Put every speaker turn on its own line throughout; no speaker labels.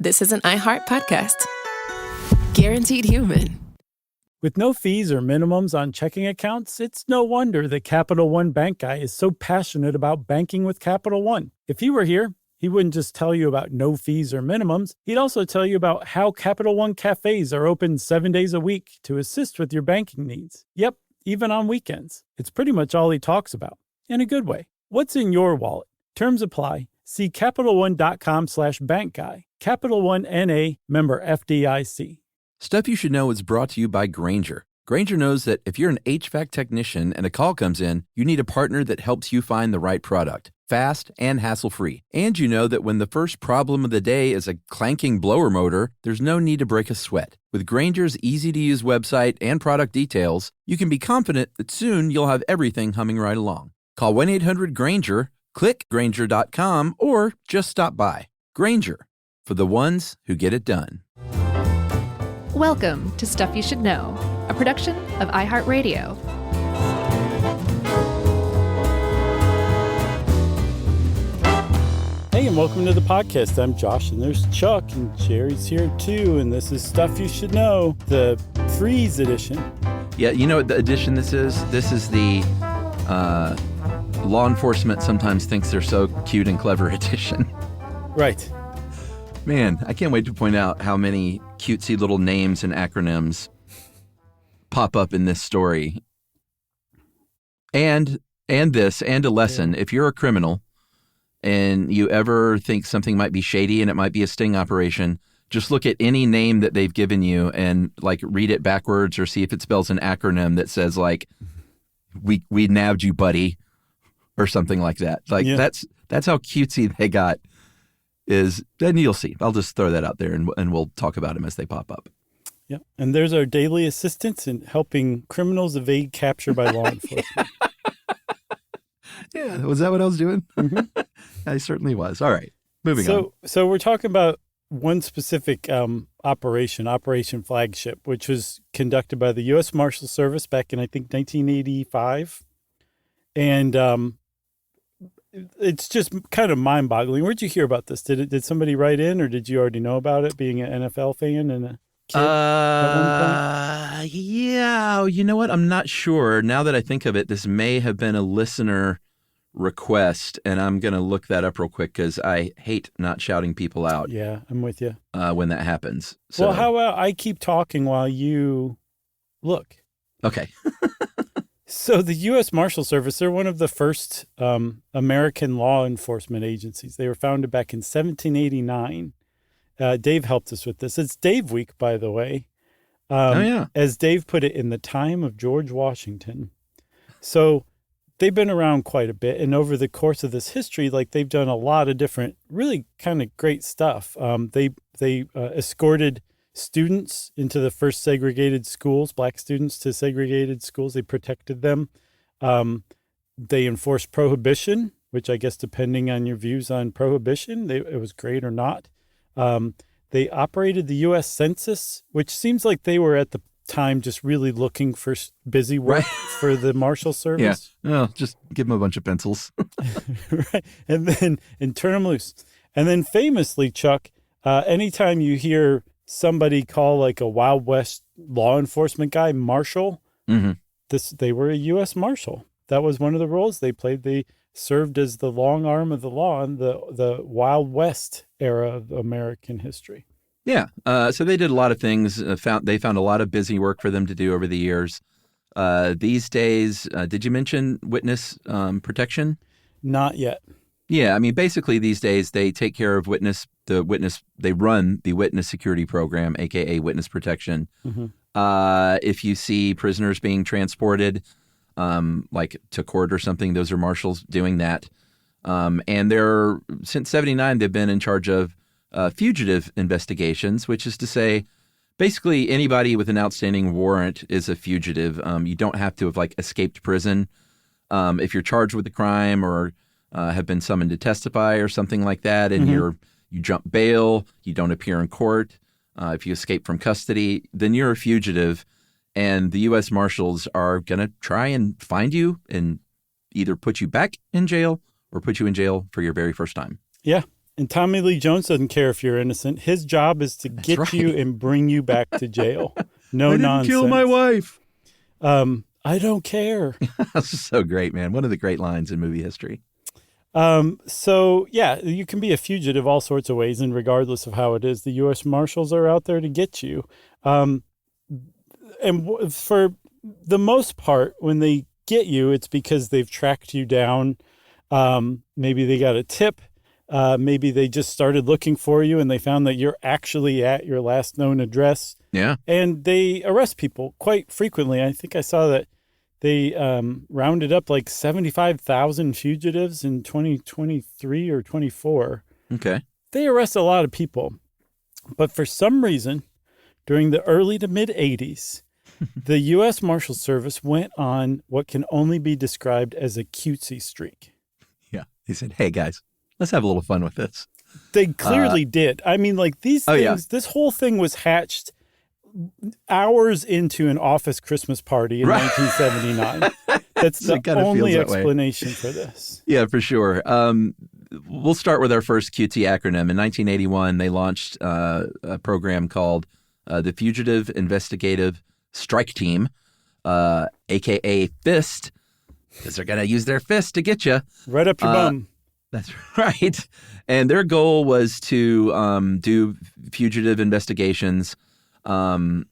This is an iHeart podcast. Guaranteed human.
With no fees or minimums on checking accounts, it's no wonder that Capital One Bank Guy is so passionate about banking with Capital One. If he were here, he wouldn't just tell you about no fees or minimums. He'd also tell you about how Capital One cafes are open 7 days a week to assist with your banking needs. Yep, even on weekends. It's pretty much all he talks about, in a good way. What's in your wallet? Terms apply. See CapitalOne.com/bankguy. Capital One N.A., member FDIC.
Stuff You Should Know is brought to you by Grainger. Grainger knows that if you're an HVAC technician and a call comes in, you need a partner that helps you find the right product, fast and hassle-free. And you know that when the first problem of the day is a clanking blower motor, there's no need to break a sweat. With Grainger's easy-to-use website and product details, you can be confident that soon you'll have everything humming right along. Call 1-800-GRAINGER, click Grainger.com, or just stop by. Grainger, for the ones who get it done.
Welcome to Stuff You Should Know, a production of iHeartRadio.
Hey, and welcome to the podcast. I'm Josh, and there's Chuck, and Jerry's here too, and this is Stuff You Should Know, the Freeze edition.
Yeah, you know what the edition this is? This is the law enforcement sometimes thinks they're so cute and clever edition.
Right.
Man, I can't wait to point out how many cutesy little names and acronyms pop up in this story. And a lesson. Yeah. If you're a criminal and you ever think something might be shady and it might be a sting operation, just look at any name that they've given you and like read it backwards or see if it spells an acronym that says like, we nabbed you, buddy, or something like that. Like that's how cutesy they got. Then you'll see. I'll just throw that out there and we'll talk about them as they pop up.
Yeah. And there's our daily assistance in helping criminals evade capture by law enforcement.
Yeah. Was that what I was doing? Mm-hmm. I certainly was. All right. Moving on.
So we're talking about one specific Operation Flagship, which was conducted by the U.S. Marshals Service back in, I think, 1985. And it's just kind of mind-boggling. Where'd you hear about this? Did somebody write in, or did you already know about it, being an NFL fan and a kid at one point?
Yeah, you know what? I'm not sure. Now that I think of it, this may have been a listener request, and I'm going to look that up real quick because I hate not shouting people out.
Yeah, I'm with you.
When that happens. So,
well, how about I keep talking while you look?
Okay.
So the U.S. Marshal Service, they're one of the first American law enforcement agencies. They were founded back in 1789. Dave helped us with this. It's Dave Week, by the way. As Dave put it, in the time of George Washington. So they've been around quite a bit. And over the course of this history, like they've done a lot of different, really kind of great stuff. They escorted students into the first segregated schools, black students to segregated schools. They protected them. They enforced prohibition, which I guess depending on your views on prohibition, it was great or not. They operated the U.S. Census, which seems like they were at the time just really looking for busy work for the Marshal Service.
Yeah, no, just give them a bunch of pencils.
Right. And then and turn them loose. And then famously, Chuck, anytime you hear somebody call like a Wild West law enforcement guy Marshal, they were a U.S. Marshal. That was one of the roles they played. They served as the long arm of the law in the Wild West era of American history.
Yeah. So they did a lot of things. They found a lot of busy work for them to do over the years. These days, did you mention witness protection?
Not yet.
Yeah. I mean, basically these days they take care of they run the witness security program, AKA witness protection. Mm-hmm. If you see prisoners being transported, like to court or something, those are marshals doing that. And since 1979, they've been in charge of fugitive investigations, which is to say, basically anybody with an outstanding warrant is a fugitive. You don't have to have like escaped prison. If you're charged with a crime or have been summoned to testify or something like that, and you jump bail, you don't appear in court, if you escape from custody, then you're a fugitive. And the U.S. Marshals are going to try and find you and either put you back in jail or put you in jail for your very first time.
Yeah. And Tommy Lee Jones doesn't care if you're innocent. His job is to get
right.
you and bring you back to jail. No
I didn't
nonsense.
kill my wife.
I don't care.
That's so great, man. One of the great lines in movie history.
So yeah, you can be a fugitive all sorts of ways, and regardless of how it is, the U.S. Marshals are out there to get you. For the most part, when they get you, it's because they've tracked you down. Maybe they got a tip. Maybe they just started looking for you and they found that you're actually at your last known address.
Yeah.
And they arrest people quite frequently. I think I saw that they rounded up like 75,000 fugitives in 2023 or 24.
Okay.
They arrest a lot of people. But for some reason, during the early to mid 80s, the U.S. Marshals Service went on what can only be described as a cutesy streak.
Yeah. He said, hey, guys, let's have a little fun with this.
They clearly did. I mean, like these things, this whole thing was hatched hours into an office Christmas party in 1979. That's the only explanation for this.
Yeah, for sure. We'll start with our first QT acronym. In 1981, they launched a program called the Fugitive Investigative Strike Team, a.k.a. FIST, because they're going to use their fist to get you.
Right up your bum.
That's right. And their goal was to do fugitive investigations, not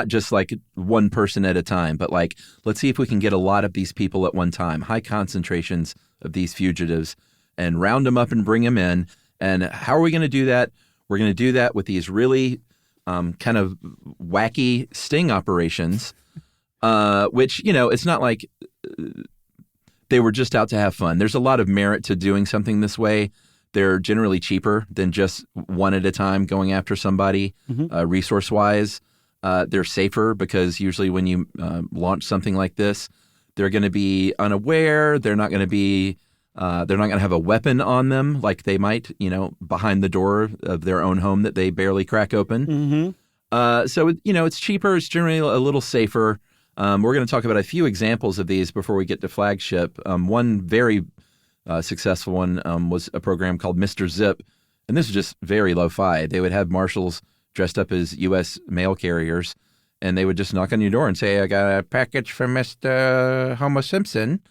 just like one person at a time, but like, let's see if we can get a lot of these people at one time, high concentrations of these fugitives, and round them up and bring them in. And how are we going to do that? We're going to do that with these really kind of wacky sting operations, which, it's not like they were just out to have fun. There's a lot of merit to doing something this way. They're generally cheaper than just one at a time going after somebody, resource-wise. They're safer because usually when you launch something like this, they're going to be unaware. They're not going to be. They're not going to have a weapon on them like they might, behind the door of their own home that they barely crack open. So it's cheaper. It's generally a little safer. We're going to talk about a few examples of these before we get to Flagship. One very successful one was a program called Mr. Zip, and this is just very lo-fi. They would have marshals dressed up as U.S. mail carriers, and they would just knock on your door and say, I got a package from Mr. Homer Simpson,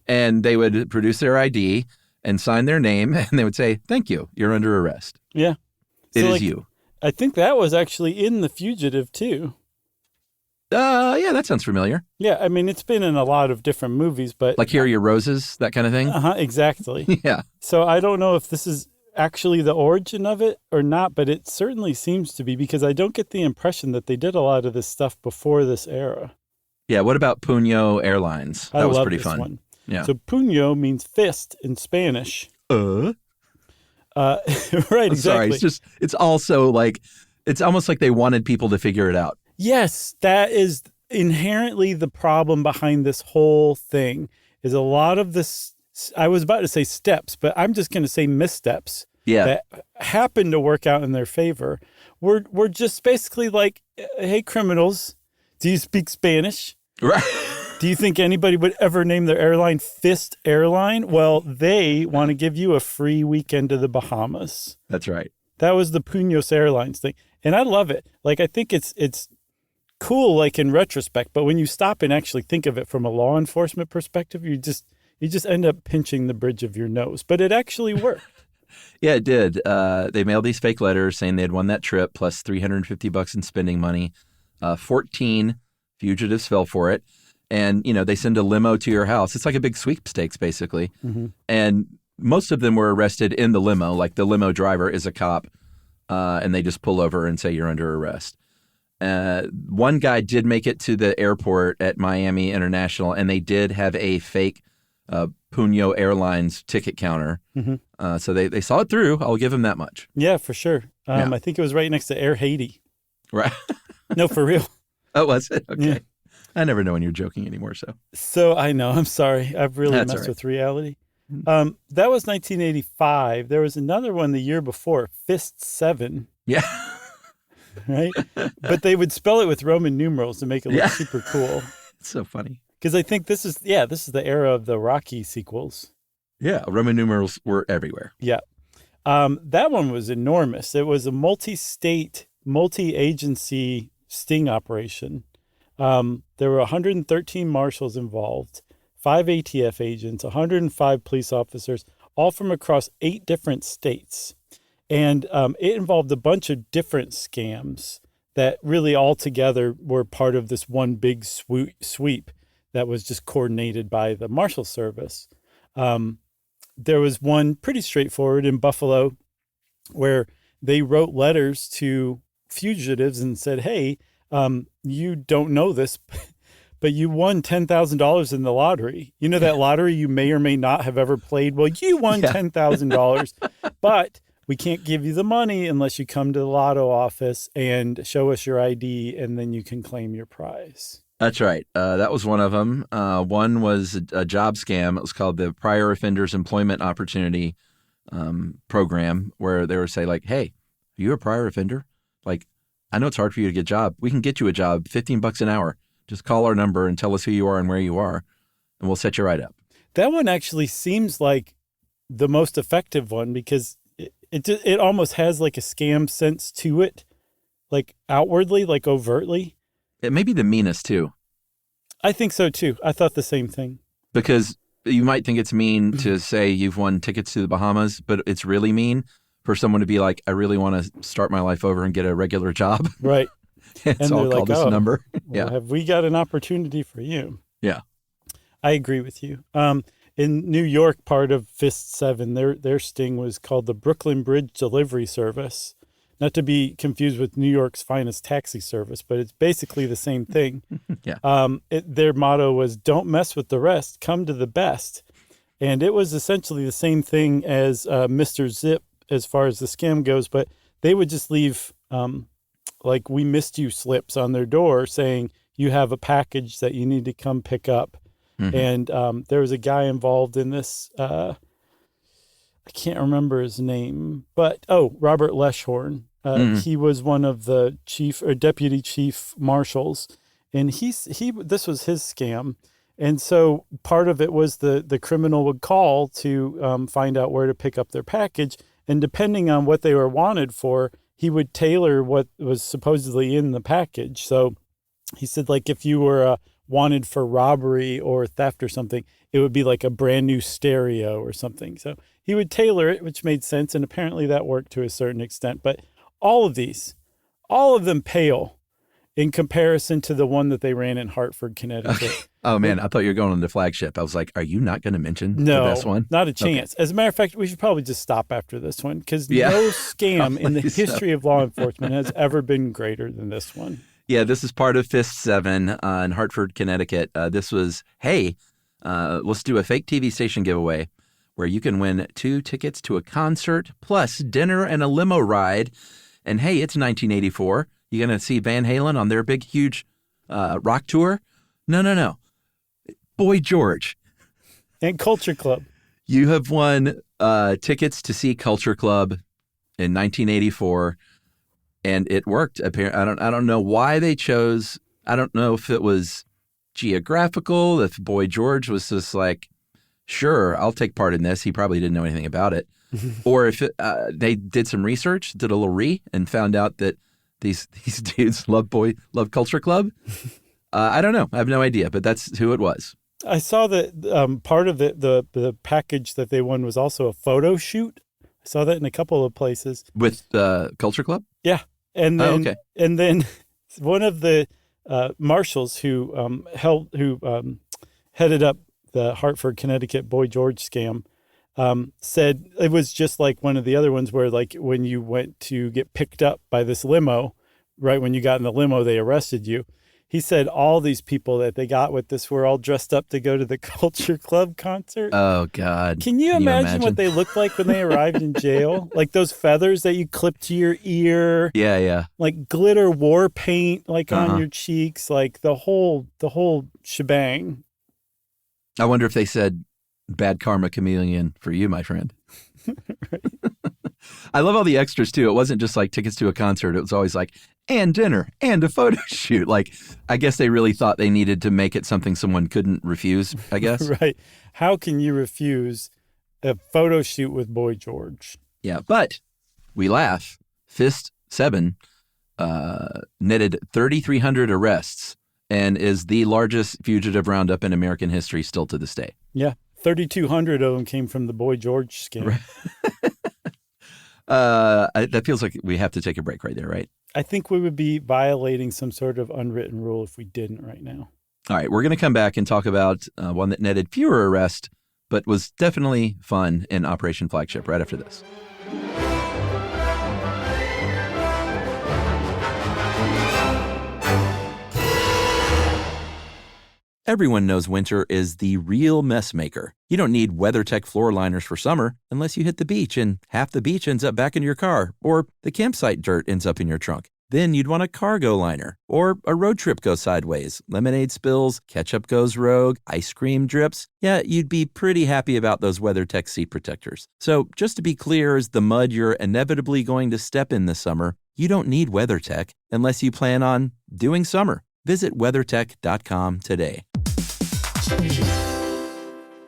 and they would produce their ID and sign their name, and they would say, thank you, you're under arrest.
Yeah.
It is you.
I think that was actually in The Fugitive, too.
Yeah, that sounds familiar.
Yeah, I mean, it's been in a lot of different movies, but...
Like Here Are Your Roses, that kind of thing?
Exactly.
Yeah.
So I don't know if this is actually the origin of it or not, but it certainly seems to be, because I don't get the impression that they did a lot of this stuff before this era.
Yeah, what about Puño Airlines? That was pretty fun.
One.
Yeah.
So puño means fist in Spanish. Right, exactly.
Sorry, it's also like, it's almost like they wanted people to figure it out.
Yes, that is inherently the problem behind this whole thing, is a lot of this, I was about to say steps, but I'm just going to say missteps that happen to work out in their favor. We're just basically like, hey, criminals, do you speak Spanish?
Right.
Do you think anybody would ever name their airline Fist Airline? Well, they want to give you a free weekend to the Bahamas.
That's right.
That was the Puños Airlines thing. And I love it. Like, I think it's cool, like in retrospect, but when you stop and actually think of it from a law enforcement perspective, you just end up pinching the bridge of your nose. But it actually worked.
Yeah, it did. They mailed these fake letters saying they had won that trip plus $350 in spending money. 14 fugitives fell for it. And, they send a limo to your house. It's like a big sweepstakes, basically. Mm-hmm. And most of them were arrested in the limo. Like the limo driver is a cop, and they just pull over and say you're under arrest. One guy did make it to the airport at Miami International, and they did have a fake Puño Airlines ticket counter. Mm-hmm. So they saw it through. I'll give them that much.
Yeah, for sure. I think it was right next to Air Haiti.
Right.
No, for real.
Oh, was it? Okay.
Yeah.
I never know when you're joking anymore.
So I know. I'm sorry. I've really
That's
messed
all right.
with reality. That was 1985. There was another one the year before, Fist 7.
Yeah.
Right? But they would spell it with Roman numerals to make it look super cool.
It's so funny.
Because I think this is the era of the Rocky sequels.
Yeah, Roman numerals were everywhere.
Yeah. That one was enormous. It was a multi-state, multi-agency sting operation. There were 113 marshals involved, 5 ATF agents, 105 police officers, all from across 8 different states. And it involved a bunch of different scams that really all together were part of this one big sweep that was just coordinated by the Marshal Service. There was one pretty straightforward in Buffalo where they wrote letters to fugitives and said, hey, you don't know this, but you won $10,000 in the lottery. You know that lottery you may or may not have ever played? Well, you won $10,000, but we can't give you the money unless you come to the lotto office and show us your ID, and then you can claim your prize.
That's right. That was one of them. One was a job scam. It was called the Prior Offenders Employment Opportunity Program, where they would say, like, hey, are you a prior offender? Like, I know it's hard for you to get a job. We can get you a job, $15 an hour. Just call our number and tell us who you are and where you are, and we'll set you right up. That
one actually seems like the most effective one because it almost has like a scam sense to it, like outwardly, like overtly.
It may be the meanest, too.
I think so, too. I thought the same thing.
Because you might think it's mean to say you've won tickets to the Bahamas, but it's really mean for someone to be like, I really want to start my life over and get a regular job.
Right.
It's
and
all called this number.
Well, have we got an opportunity for you?
Yeah.
I agree with you. In New York, part of Fist 7, their sting was called the Brooklyn Bridge Delivery Service. Not to be confused with New York's finest taxi service, but it's basically the same thing.
Yeah.
Their motto was, don't mess with the rest, come to the best. And it was essentially the same thing as Mr. Zip as far as the scam goes, but they would just leave like we missed you slips on their door saying you have a package that you need to come pick up. Mm-hmm. And there was a guy involved in this, I can't remember his name, but Robert Leshorn. He was one of the chief or deputy chief marshals, and this was his scam. And so part of it was the criminal would call to find out where to pick up their package, and depending on what they were wanted for, he would tailor what was supposedly in the package. So he said, like, if you were wanted for robbery or theft or something, it would be like a brand new stereo or something. So he would tailor it, which made sense. And apparently that worked to a certain extent. But all of them pale in comparison to the one that they ran in Hartford, Connecticut.
Oh, man, I thought you were going on the Flagship. I was like, are you not going to mention the best one?
Not a chance. Okay. As a matter of fact, we should probably just stop after this one because no scam in the history of law enforcement has ever been greater than this one.
Yeah, this is part of Fist 7 in Hartford, Connecticut. This was, hey, let's do a fake TV station giveaway where you can win 2 tickets to a concert plus dinner and a limo ride. And hey, it's 1984. You going to see Van Halen on their big, huge rock tour? No. Boy George.
And Culture Club.
You have won tickets to see Culture Club in 1984. And it worked. Apparently, I don't know why they chose. I don't know if it was geographical, if Boy George was just like, sure, I'll take part in this. He probably didn't know anything about it. Or if they did some research, did a little and found out that these dudes love Culture Club. I don't know. I have no idea, but that's who it was.
I saw that part of the package that they won was also a photo shoot. I saw that in a couple of places.
With Culture Club?
Yeah. And then, and then one of the marshals who headed up the Hartford, Connecticut Boy George scam said it was just like one of the other ones where, like, when you went to get picked up by this limo, right when you got in the limo, they arrested you. He said all these people that they got with this were all dressed up to go to the Culture Club concert.
Oh, God.
Can you imagine what they looked like when they arrived in jail? Like those feathers that you clip to your ear.
Yeah.
Like glitter war paint, like on your cheeks, like the whole shebang.
I wonder if they said bad karma chameleon for you, my friend.
Right.
I love all the extras, too. It wasn't just like tickets to a concert. It was always like, and dinner, and a photo shoot. Like, I guess they really thought they needed to make it something someone couldn't refuse, I guess.
Right. How can you refuse a photo shoot with Boy George.
Yeah, but we laugh. Fist 7 netted 3,300 arrests and is the largest fugitive roundup in American history still to this day.
Yeah, 3,200 of them came from the Boy George scam.
Right. That feels like we have to take a break right there, right?
I think we would be violating some sort of unwritten rule if we didn't right now.
All right, we're going to come back and talk about one that netted fewer arrests, but was definitely fun in Operation Flagship right after this. Everyone knows winter is the real mess maker. You don't need WeatherTech floor liners for summer unless you hit the beach and half the beach ends up back in your car, or the campsite dirt ends up in your trunk. Then you'd want a cargo liner, or a road trip goes sideways, lemonade spills, ketchup goes rogue, ice cream drips. Yeah, you'd be pretty happy about those WeatherTech seat protectors. So just to be clear, as the mud you're inevitably going to step in this summer, you don't need WeatherTech unless you plan on doing summer. Visit WeatherTech.com today.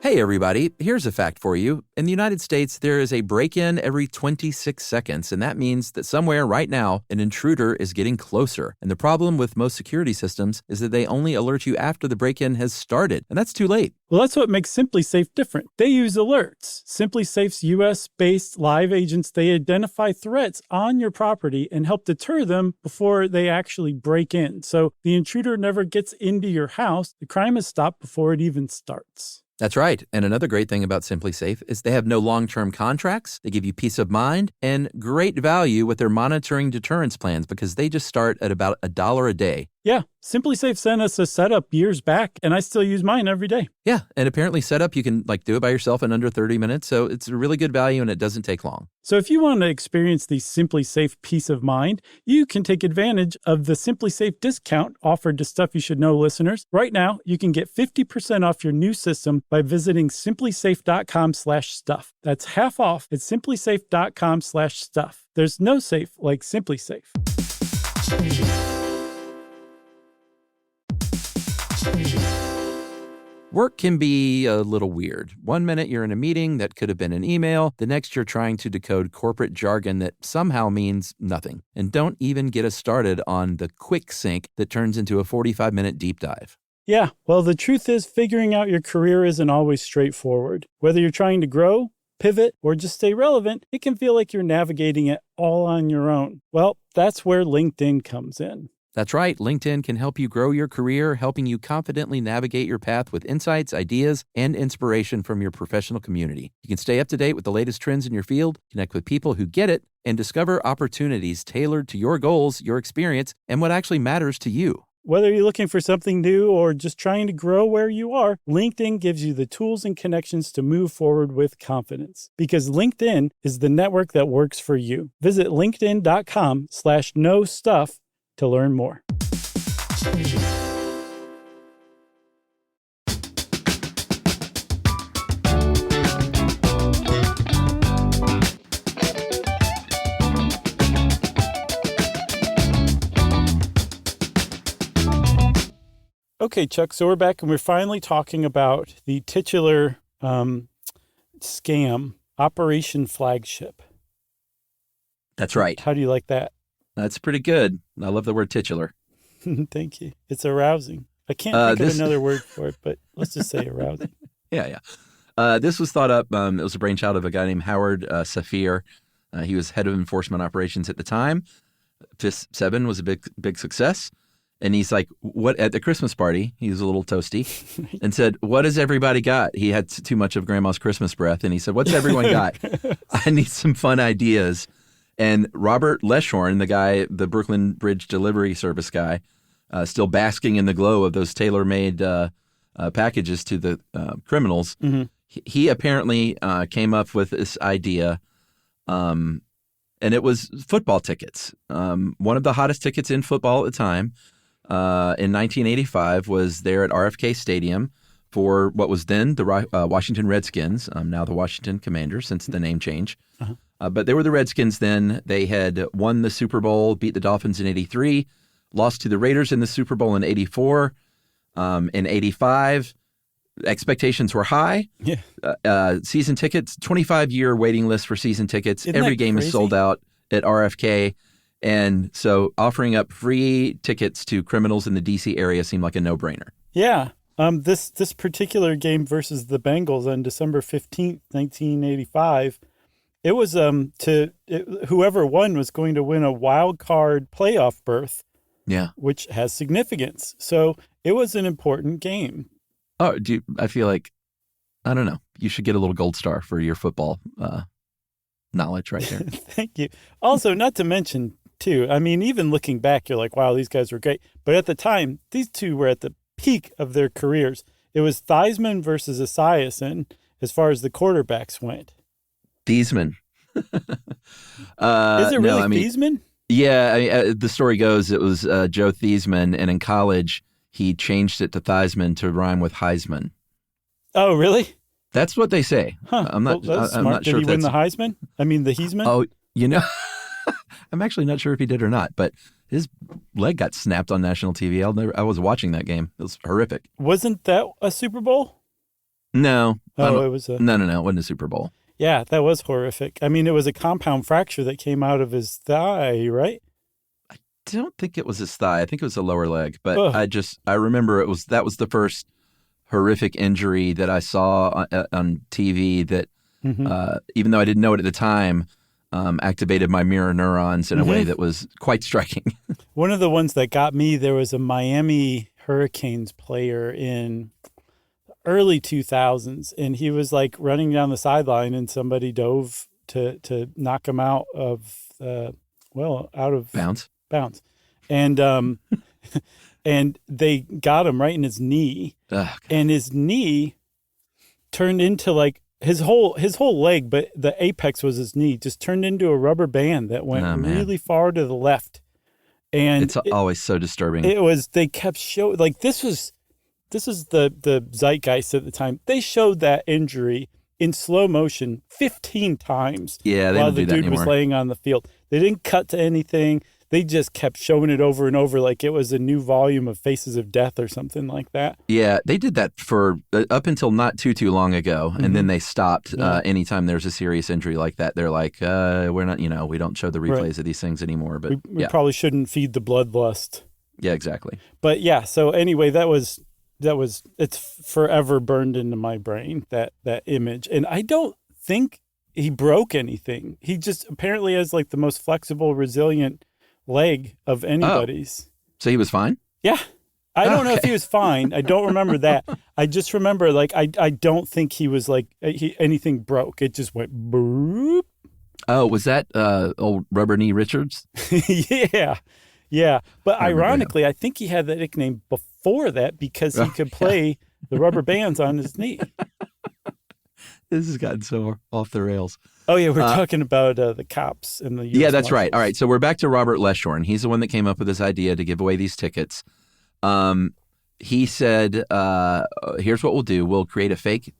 Hey everybody, here's a fact for you. In the United States, there is a break-in every 26 seconds, and that means that somewhere right now, an intruder is getting closer. And the problem with most security systems is that they only alert you after the break-in has started, and that's too late.
Well, that's what makes SimpliSafe different. They use alerts. SimpliSafe's U.S.-based live agents, they identify threats on your property and help deter them before they actually break in. So the intruder never gets into your house. The crime is stopped before it even starts.
That's right. And another great thing about SimpliSafe is they have no long-term contracts. They give you peace of mind and great value with their monitoring deterrence plans because they just start at about $1 a day.
Yeah, SimpliSafe sent us a setup years back, and I still use mine every day.
Yeah, and apparently setup, you can do it by yourself in under 30 minutes, so it's a really good value and it doesn't take long.
So if you want to experience the SimpliSafe peace of mind, you can take advantage of the SimpliSafe discount offered to Stuff You Should Know listeners. Right now, you can get 50% off your new system by visiting simplisafe.com/stuff. That's half off at simplisafe.com/stuff. There's no safe like SimpliSafe.
Work can be a little weird. One minute you're in a meeting that could have been an email. The next you're trying to decode corporate jargon that somehow means nothing. And don't even get us started on the quick sync that turns into a 45-minute deep dive.
Yeah, well, the truth is figuring out your career isn't always straightforward. Whether you're trying to grow, pivot, or just stay relevant, it can feel like you're navigating it all on your own. Well, that's where LinkedIn comes in.
That's right. LinkedIn can help you grow your career, helping you confidently navigate your path with insights, ideas, and inspiration from your professional community. You can stay up to date with the latest trends in your field, connect with people who get it, and discover opportunities tailored to your goals, your experience, and what actually matters to you.
Whether you're looking for something new or just trying to grow where you are, LinkedIn gives you the tools and connections to move forward with confidence. Because LinkedIn is the network that works for you. Visit linkedin.com/knowstuff to learn more. Okay, Chuck, so we're back and we're finally talking about the titular scam, Operation Flagship.
That's right.
How do you like that?
That's pretty good. I love the word titular.
Thank you. It's arousing. I can't think of another word for it, but let's just say arousing.
Yeah. This was thought up. It was a brainchild of a guy named Howard Safir. He was head of enforcement operations at the time. Fist 7 was a big success. And he's like, "What?" At the Christmas party, he was a little toasty and said, "What has everybody got?" He had too much of Grandma's Christmas breath. And he said, "What's everyone got? I need some fun ideas." And Robert Leshorn, the Brooklyn Bridge delivery service guy, still basking in the glow of those tailor-made packages to the criminals, he apparently came up with this idea, and it was football tickets. One of the hottest tickets in football at the time, in 1985, was there at RFK Stadium for what was then the Washington Redskins, now the Washington Commanders since the name change. But they were the Redskins then. They had won the Super Bowl, beat the Dolphins in 83, lost to the Raiders in the Super Bowl in 84. In 85, expectations were high.
Yeah.
Season tickets, 25-year waiting list for season tickets.
Isn't
Every
that
game is
crazy?
sold out at RFK. And so offering up free tickets to criminals in the D.C. area seemed like a no-brainer.
Yeah. This particular game versus the Bengals on December 15th, 1985, it was whoever won was going to win a wild card playoff berth,
Yeah.
which has significance. So it was an important game.
Oh, I feel like, I don't know, you should get a little gold star for your football knowledge right there.
Thank you. Also, not to mention, too, I mean, even looking back, you're like, wow, these guys were great. But at the time, these two were at the peak of their careers. It was Theismann versus Esiason as far as the quarterbacks went.
Thiesman.
Is it really Thiesmann?
Yeah, the story goes it was Joe Thiesman, and in college, he changed it to Theismann to rhyme with Heisman.
Oh, really?
That's what they say.
Huh.
I'm not.
Well, that's
I'm
smart.
not sure
Did he
if
win the
that's.
Heisman? I mean, the Heisman?
Oh, I'm actually not sure if he did or not, but his leg got snapped on national TV. I was watching that game. It was horrific.
Wasn't that a Super Bowl?
No.
Oh, it was a...
No. It wasn't a Super Bowl.
Yeah, that was horrific. I mean, it was a compound fracture that came out of his thigh, right?
I don't think it was his thigh. I think it was the lower leg. But
Ugh.
I remember that was the first horrific injury that I saw on TV that, even though I didn't know it at the time, activated my mirror neurons in a way that was quite striking.
One of the ones that got me, there was a Miami Hurricanes player in early 2000s, and he was like running down the sideline, and somebody dove to knock him out of
Bounce.
And and they got him right in his knee, and his knee turned into like his whole leg, but the apex was his knee, just turned into a rubber band that went really far to the left. And
it's always so disturbing.
They kept showing, like, this is the zeitgeist at the time. They showed that injury in slow motion 15 times.
Yeah, they
while
don't
the
do that
dude
anymore.
was laying on the field. They didn't cut to anything. They just kept showing it over and over like it was a new volume of Faces of Death or something like that.
Yeah, they did that for up until not too long ago, and then they stopped. Anytime there's a serious injury like that, they're like, we're not, we don't show the replays of these things anymore. But
we probably shouldn't feed the bloodlust.
Yeah, exactly.
But yeah, so anyway, it's forever burned into my brain, that image. And I don't think he broke anything. He just apparently has like the most flexible, resilient leg of anybody's.
So he was fine?
Yeah. I don't know if he was fine. I don't remember that. I just remember, like, I don't think he was like anything broke. It just went boop.
Oh, was that old Rubber Knee Richards?
Yeah. But ironically, I think he had that nickname before that because he could play the rubber bands on his knee.
This has gotten so off the rails.
Oh, yeah. We're talking about the cops and the U.S.
Yeah, that's right.
Marshals.
All right. So we're back to Robert Leschorn. He's the one that came up with this idea to give away these tickets. He said, here's what we'll do. We'll create a fake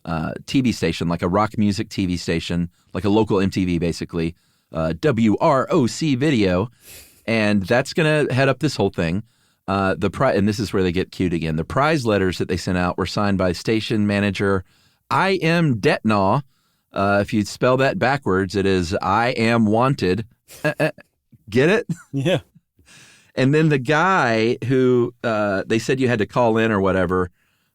TV station, like a rock music TV station, like a local MTV, basically, WROC video. And that's going to head up this whole thing. And this is where they get cute again. The prize letters that they sent out were signed by station manager I am Detnaw. If you spell that backwards, it is I am wanted. Get it?
Yeah.
And then the guy who they said you had to call in or whatever,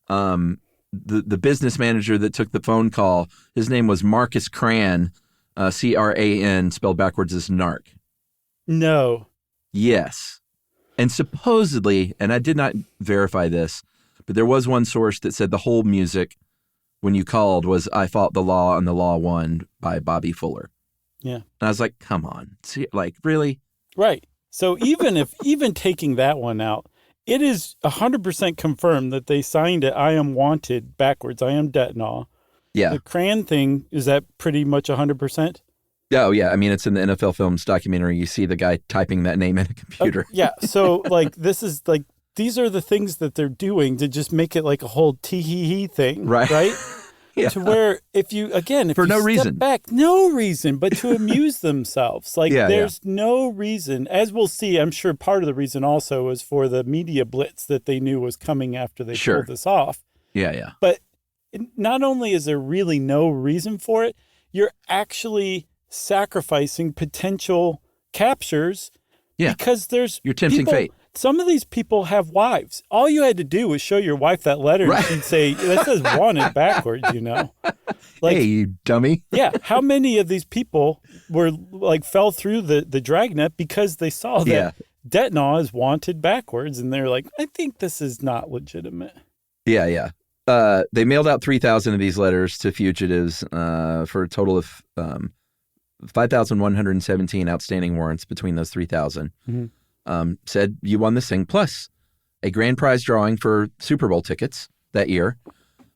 the business manager that took the phone call, his name was Marcus Cran, Cran, spelled backwards as narc.
No.
Yes. And supposedly, and I did not verify this, but there was one source that said the whole music when you called was I Fought the Law and the Law Won by Bobby Fuller.
Yeah.
And I was like, come on. See, like, really?
Right. So even taking that one out, it is 100% confirmed that they signed it I am wanted backwards. I am Detnaw.
Yeah.
The Cran thing, is that pretty much 100%?
Oh, yeah. I mean, it's in the NFL Films documentary. You see the guy typing that name in a computer.
Yeah. So, like, this is like, these are the things that they're doing to just make it like a whole tee-hee-hee thing. Right?
Yeah.
To where if you
For no
step
reason.
back, no reason, but to amuse themselves. Like, there's no reason. As we'll see, I'm sure part of the reason also was for the media blitz that they knew was coming after they pulled this off.
Yeah, yeah.
But not only is there really no reason for it, you're actually sacrificing potential captures because there's
You're tempting fate.
Some of these people have wives. All you had to do was show your wife that letter and she'd say, that says wanted backwards, Like,
hey, you dummy.
Yeah. How many of these people were fell through the dragnet because they saw that Detnaw is wanted backwards and they're like, I think this is not legitimate.
Yeah, yeah. They mailed out 3,000 of these letters to fugitives for a total of 5,117 outstanding warrants between those 3,000. Said you won this thing, plus a grand prize drawing for Super Bowl tickets that year.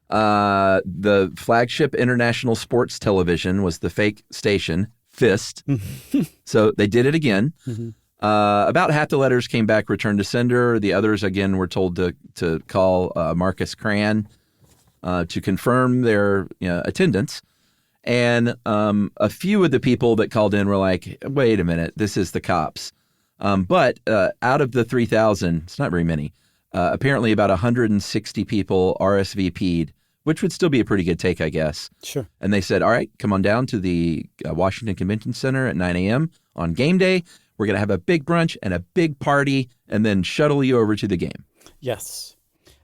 The Flagship International Sports Television was the fake station, Fist. So they did it again. About half the letters came back returned to sender. The others, again, were told to call Marcus Cran to confirm their attendance. And a few of the people that called in were like, wait a minute, this is the cops. But out of the 3,000, it's not very many, apparently about 160 people RSVP'd, which would still be a pretty good take, I guess.
Sure.
And they said, all right, come on down to the Washington Convention Center at 9 a.m. on game day. We're going to have a big brunch and a big party and then shuttle you over to the game.
Yes.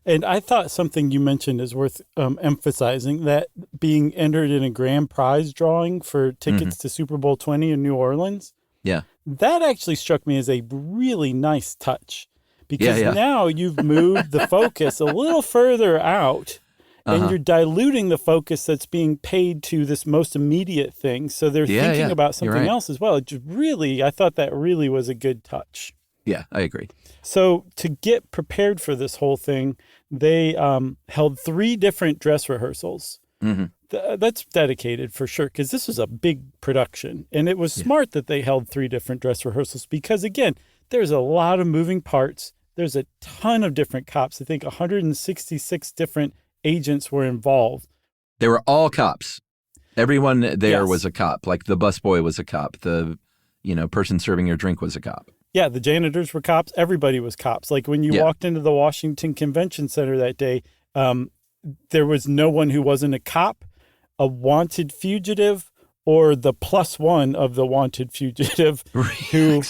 And I thought something you mentioned is worth emphasizing, that being entered in a grand prize drawing for tickets to Super Bowl 20 in New Orleans.
Yeah.
That actually struck me as a really nice touch because
Yeah.
now you've moved the focus a little further out and you're diluting the focus that's being paid to this most immediate thing. So they're thinking about something else as well. It just really, I thought that really was a good touch.
Yeah, I agree.
So to get prepared for this whole thing, they held 3 different dress rehearsals. That's dedicated for sure, because this was a big production. And it was smart that they held 3 different dress rehearsals because, again, there's a lot of moving parts. There's a ton of different cops. I think 166 different agents were involved.
They were all cops. Everyone there was a cop. Like the busboy was a cop. The person serving your drink was a cop.
Yeah, the janitors were cops. Everybody was cops. Like when you walked into the Washington Convention Center that day, there was no one who wasn't a cop, a wanted fugitive, or the +1 of the wanted fugitive who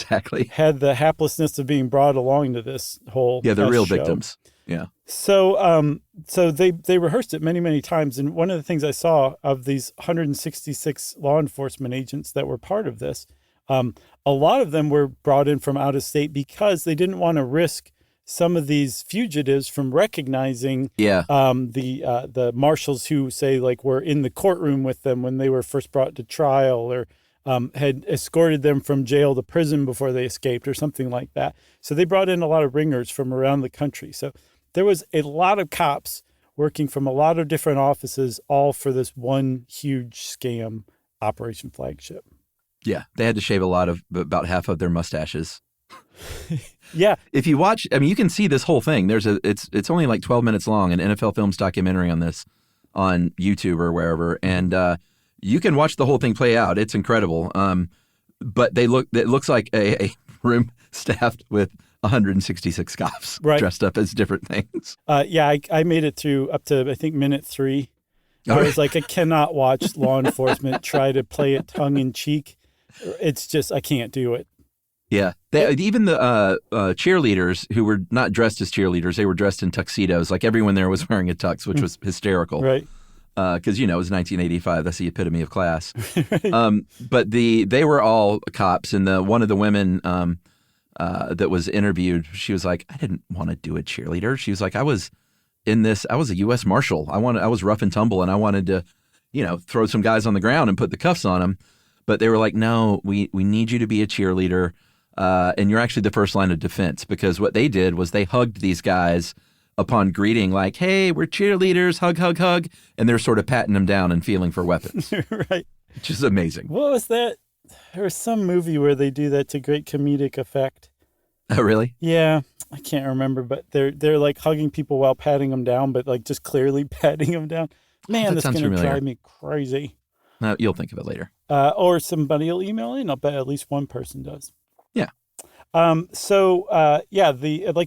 had the haplessness of being brought along to this whole
the real
show.
Victims. Yeah.
So they rehearsed it many, many times. And one of the things I saw of these 166 law enforcement agents that were part of this, a lot of them were brought in from out of state because they didn't want to risk some of these fugitives from recognizing the marshals who say were in the courtroom with them when they were first brought to trial, or had escorted them from jail to prison before they escaped or something like that. So they brought in a lot of ringers from around the country. So there was a lot of cops working from a lot of different offices, all for this one huge scam, Operation Flagship.
Yeah, they had to shave about half of their mustaches.
Yeah.
If you watch, you can see this whole thing. It's only like 12 minutes long, an NFL Films documentary on this on YouTube or wherever, and you can watch the whole thing play out. It's incredible. But it looks like a room staffed with 166 cops dressed up as different things.
I made it through up to, I think, minute 3. I was like, I cannot watch law enforcement try to play it tongue in cheek. It's just, I can't do it.
Yeah. Even the cheerleaders who were not dressed as cheerleaders, they were dressed in tuxedos. Like everyone there was wearing a tux, which was hysterical.
Right.
Because, it was 1985. That's the epitome of class. Right. But they were all cops. And one of the women that was interviewed, she was like, I didn't want to do a cheerleader. She was like, I was a U.S. Marshal. I was rough and tumble, and I wanted to, throw some guys on the ground and put the cuffs on them. But they were like, no, we need you to be a cheerleader. And you're actually the first line of defense, because what they did was they hugged these guys upon greeting, like, hey, we're cheerleaders, hug, hug, hug. And they're sort of patting them down and feeling for weapons.
Right.
Which is amazing.
What was that? There was some movie where they do that to great comedic effect.
Oh, really?
Yeah. I can't remember, but they're like hugging people while patting them down, but like just clearly patting them down. Man, that's going to drive me crazy.
You'll think of it later.
Or somebody will email in. I'll bet at least one person does.
Yeah.
Like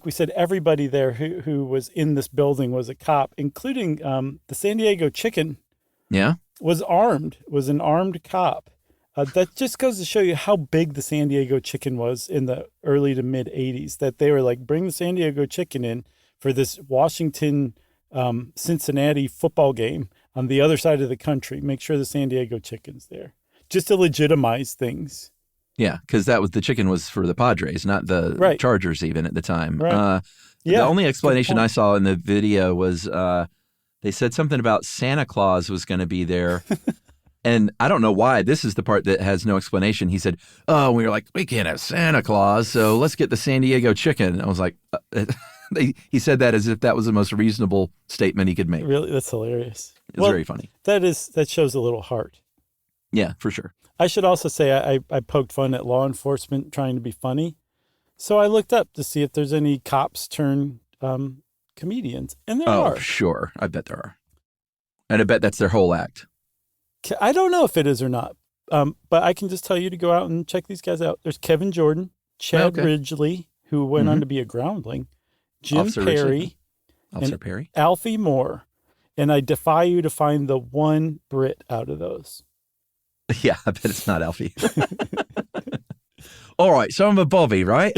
we said, everybody there who was in this building was a cop, including the San Diego Chicken.
Yeah.
Was an armed cop. That just goes to show you how big the San Diego Chicken was in the early to mid 80s, that they were like, bring the San Diego Chicken in for this Washington, Cincinnati football game on the other side of the country. Make sure the San Diego Chicken's there just to legitimize things.
Yeah, because the chicken was for the Padres, not the Chargers even at the time.
Right.
The only explanation I saw in the video was they said something about Santa Claus was going to be there. And I don't know why. This is the part that has no explanation. He said, we were like, we can't have Santa Claus, so let's get the San Diego Chicken. I was like, he said that as if that was the most reasonable statement he could make.
Really? That's hilarious.
It's very funny.
That shows a little heart.
Yeah, for sure.
I should also say I poked fun at law enforcement trying to be funny. So I looked up to see if there's any cops turned comedians. And there are.
Oh, sure. I bet there are. And I bet that's their whole act.
I don't know if it is or not, but I can just tell you to go out and check these guys out. There's Kevin Jordan, Chad Ridgely, who went on to be a groundling, Jim
Officer
Perry,
Officer Perry,
Alfie Moore. And I defy you to find the one Brit out of those.
Yeah, I bet it's not Alfie. All right, so I'm a Bobby, right?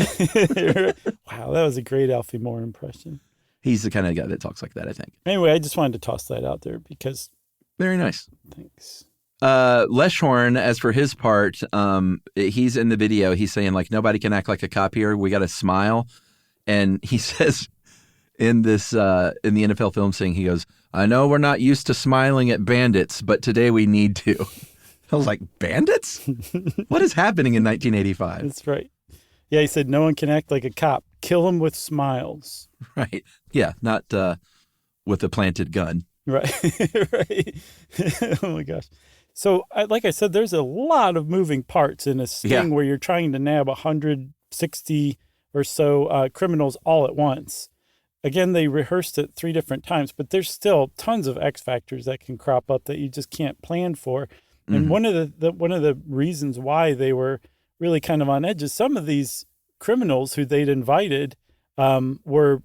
Wow, that was a great Alfie Moore impression.
He's the kind of guy that talks like that, I think.
Anyway, I just wanted to toss that out there because...
Very nice.
Thanks.
Leshorn, as for his part, he's in the video. He's saying, like, nobody can act like a cop here. We got to smile. And he says in the NFL film thing, he goes, I know we're not used to smiling at bandits, but today we need to. I was like, bandits? What is happening in 1985?
That's right. Yeah, he said no one can act like a cop. Kill them with smiles.
Right. Yeah, not with a planted gun.
Right. Right. Oh, my gosh. So, like I said, there's a lot of moving parts in a sting where you're trying to nab 160 or so criminals all at once. Again, they rehearsed it 3 different times, but there's still tons of X factors that can crop up that you just can't plan for. And one of the reasons why they were really kind of on edge is some of these criminals who they'd invited were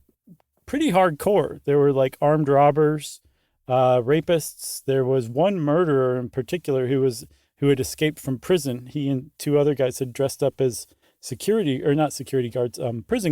pretty hardcore. They were like armed robbers, rapists. There was one murderer in particular who had escaped from prison. He and 2 other guys had dressed up as prison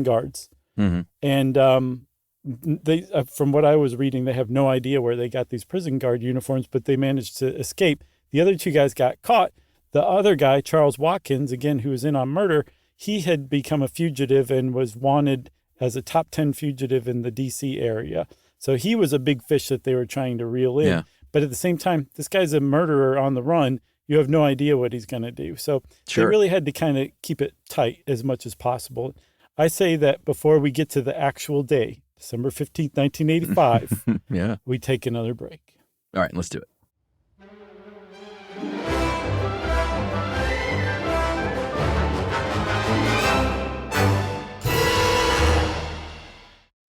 guards. Mm-hmm. And they, from what I was reading, they have no idea where they got these prison guard uniforms, but they managed to escape. The other 2 guys got caught. The other guy, Charles Watkins, again, who was in on murder, he had become a fugitive and was wanted as a top 10 fugitive in the D.C. area. So he was a big fish that they were trying to reel in. Yeah. But at the same time, this guy's a murderer on the run. You have no idea what he's going to do. So They really had to kind of keep it tight as much as possible. I say that before we get to the actual day, December 15th, 1985, we take another break.
All right, let's do it.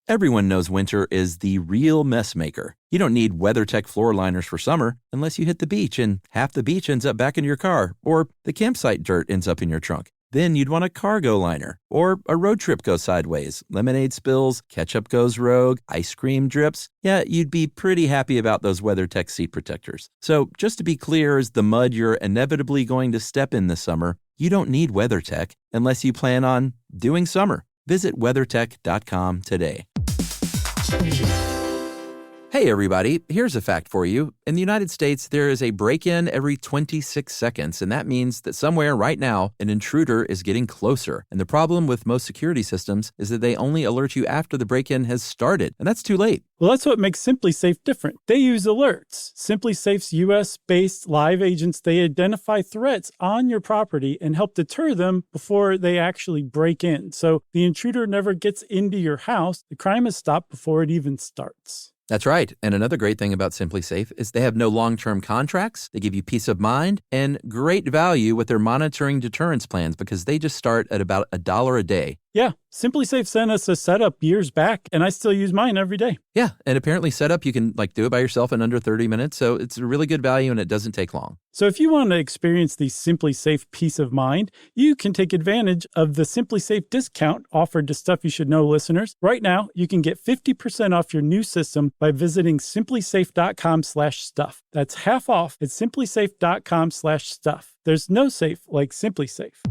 Everyone knows winter is the real mess maker. You don't need WeatherTech floor liners for summer unless you hit the beach and half the beach ends up back in your car, or the campsite dirt ends up in your trunk. Then you'd want a cargo liner, or a road trip goes sideways, lemonade spills, ketchup goes rogue, ice cream drips. Yeah, you'd be pretty happy about those WeatherTech seat protectors. So just to be clear, as the mud you're inevitably going to step in this summer, you don't need WeatherTech unless you plan on doing summer. Visit WeatherTech.com today. Hey everybody, here's a fact for you. In the United States, there is a break-in every 26 seconds, and that means that somewhere right now, an intruder is getting closer. And the problem with most security systems is that they only alert you after the break-in has started, and that's too late.
Well, that's what makes SimpliSafe different. They use alerts. SimpliSafe's U.S.-based live agents, they identify threats on your property and help deter them before they actually break in. So the intruder never gets into your house. The crime is stopped before it even starts.
That's right. And another great thing about SimpliSafe is they have no long-term contracts. They give you peace of mind and great value with their monitoring deterrence plans because they just start at about $1 a day.
Yeah, Simply Safe sent us a setup years back, and I still use mine every day.
Yeah, and apparently setup, you can do it by yourself in under 30 minutes, so it's a really good value and it doesn't take long.
So if you want to experience the Simply Safe peace of mind, you can take advantage of the Simply Safe discount offered to Stuff You Should Know listeners. Right now, you can get 50% off your new system by visiting simplysafe.com/stuff. That's half off at simplysafe.com/stuff. There's no safe like Simply Safe.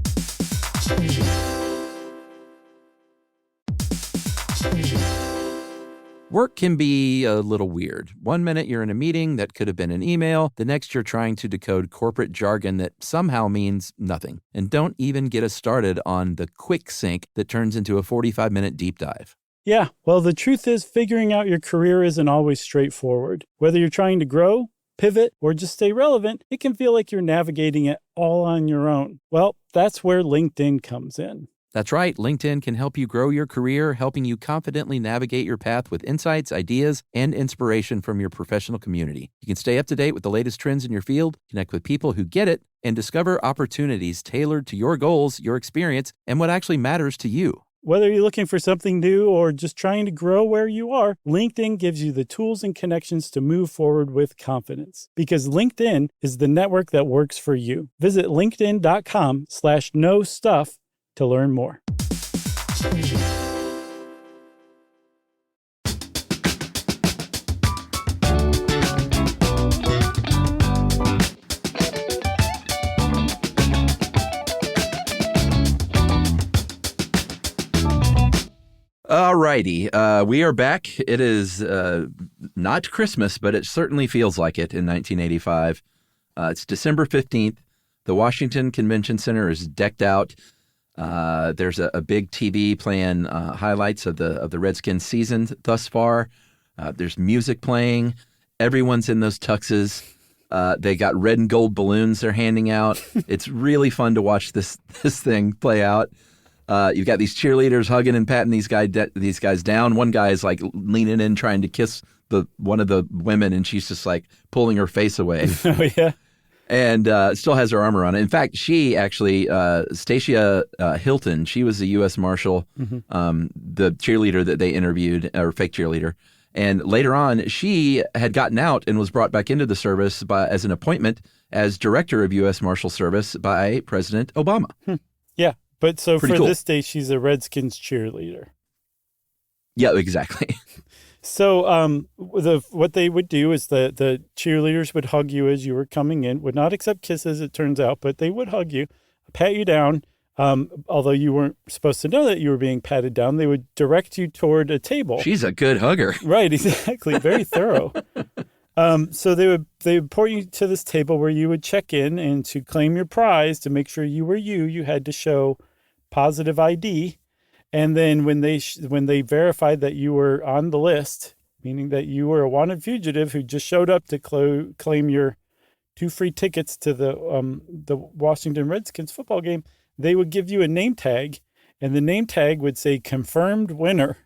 Work can be a little weird. One minute you're in a meeting that could have been an email. The next you're trying to decode corporate jargon that somehow means nothing. And don't even get us started on the quick sync that turns into a 45-minute deep dive.
Yeah, well, the truth is figuring out your career isn't always straightforward. Whether you're trying to grow, pivot, or just stay relevant, it can feel like you're navigating it all on your own. Well, that's where LinkedIn comes in.
That's right. LinkedIn can help you grow your career, helping you confidently navigate your path with insights, ideas, and inspiration from your professional community. You can stay up to date with the latest trends in your field, connect with people who get it, and discover opportunities tailored to your goals, your experience, and what actually matters to you.
Whether you're looking for something new or just trying to grow where you are, LinkedIn gives you the tools and connections to move forward with confidence. Because LinkedIn is the network that works for you. Visit linkedin.com/knowstuff to learn more.
All righty. We are back. It is not Christmas, but it certainly feels like it in 1985. It's December 15th. The Washington Convention Center is decked out. There's a big TV playing highlights of the Redskins season thus far. There's music playing. Everyone's in those tuxes. They got red and gold balloons they're handing out. It's really fun to watch this thing play out. You've got these cheerleaders hugging and patting these guys down. One guy is like leaning in trying to kiss one of the women, and she's just like pulling her face away.
Oh, yeah.
And still has her armor on. In fact, she actually, Stacia Hilton, she was a U.S. Marshal, the cheerleader that they interviewed, or fake cheerleader. And later on, she had gotten out and was brought back into the service as an appointment as director of U.S. Marshal Service by President Obama.
Yeah, but so
Pretty
for
cool.
this day, she's a Redskins cheerleader.
Yeah, exactly.
So what they would do is the cheerleaders would hug you as you were coming in, would not accept kisses, it turns out, but they would hug you, pat you down. Although you weren't supposed to know that you were being patted down, they would direct you toward a table.
She's a good hugger.
Right, exactly. Very thorough. So they would point you to this table where you would check in, and to claim your prize, to make sure you were you had to show positive ID. And then when they verified that you were on the list, meaning that you were a wanted fugitive who just showed up to claim your 2 free tickets to the Washington Redskins football game, they would give you a name tag, and the name tag would say confirmed winner.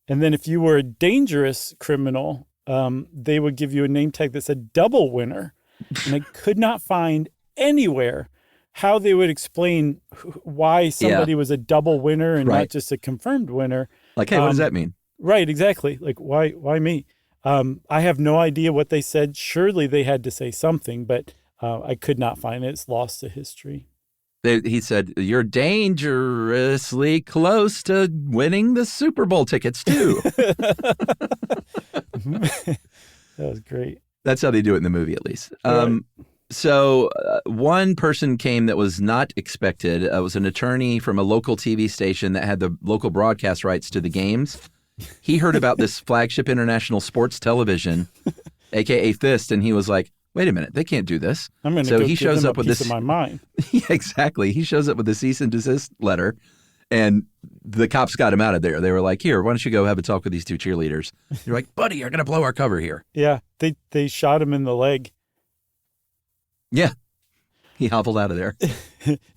And then if you were a dangerous criminal, they would give you a name tag that said double winner. And I could not find anywhere how they would explain why somebody was a double winner and not just a confirmed winner.
Like, hey, what does that mean?
Right, exactly. Like, why me? I have no idea what they said. Surely they had to say something, but I could not find it. It's lost to history.
He said, you're dangerously close to winning the Super Bowl tickets, too.
That was great.
That's how they do it in the movie, at least.
Right.
So one person came that was not expected. It was an attorney from a local TV station that had the local broadcast rights to the games. He heard about this Flagship International Sports Television, a.k.a. Fist, and he was like, wait a minute, they can't do this.
I'm going to
so
go
he
give
shows
them
up
a
with
piece
this
of my mind.
Yeah, exactly. He shows up with a cease and desist letter, and the cops got him out of there. They were like, here, why don't you go have a talk with these 2 cheerleaders? You're like, buddy, you're going to blow our cover here.
Yeah, they shot him in the leg.
Yeah. He hobbled out of there.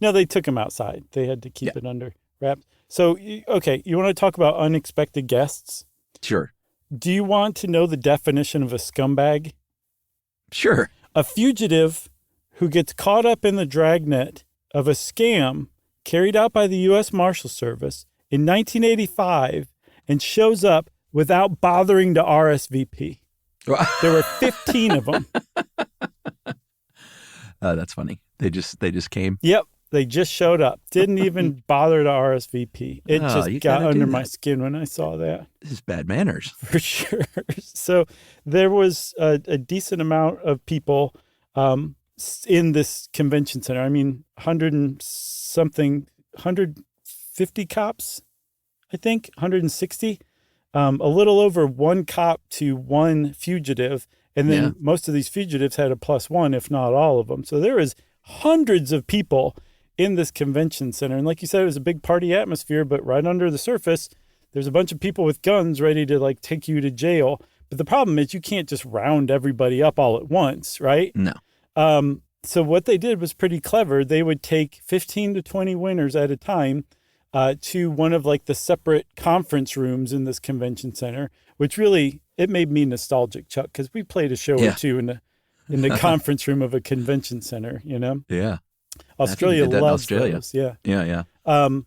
No, they took him outside. They had to keep it under wraps. So, okay, you want to talk about unexpected guests?
Sure.
Do you want to know the definition of a scumbag?
Sure.
A fugitive who gets caught up in the dragnet of a scam carried out by the U.S. Marshals Service in 1985 and shows up without bothering to RSVP. There were 15 of them.
That's funny. They just came.
Yep. They just showed up. Didn't even bother to RSVP. It just got under my skin when I saw that.
This is bad manners.
For sure. So there was a decent amount of people in this convention center. I mean, 150 cops, I think, 160. A little over one cop to one fugitive. And then most of these fugitives had a +1, if not all of them. So there was hundreds of people in this convention center. And like you said, it was a big party atmosphere, but right under the surface, there's a bunch of people with guns ready to like take you to jail. But the problem is you can't just round everybody up all at once, right?
No.
So what they did was pretty clever. They would take 15 to 20 winners at a time to one of like the separate conference rooms in this convention center, which really, it made me nostalgic, Chuck, because we played a show or two in the conference room of a convention center, you know?
Yeah.
Australia loves those. Yeah.
Yeah.
And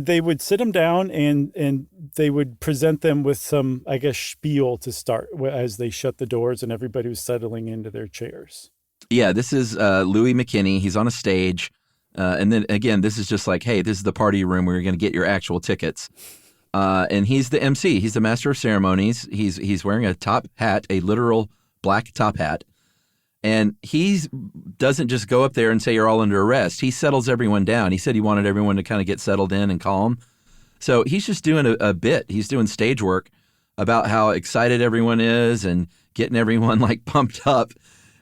they would sit them down and they would present them with some, I guess, spiel to start as they shut the doors and everybody was settling into their chairs.
Yeah, this is Louis McKinney. He's on a stage. And then, again, this is just like, hey, this is the party room where you're going to get your actual tickets. And he's the MC. He's the master of ceremonies. He's wearing a top hat, a literal black top hat. And he doesn't just go up there and say you're all under arrest. He settles everyone down. He said he wanted everyone to kind of get settled in and calm. So he's just doing a bit. He's doing stage work about how excited everyone is and getting everyone like pumped up.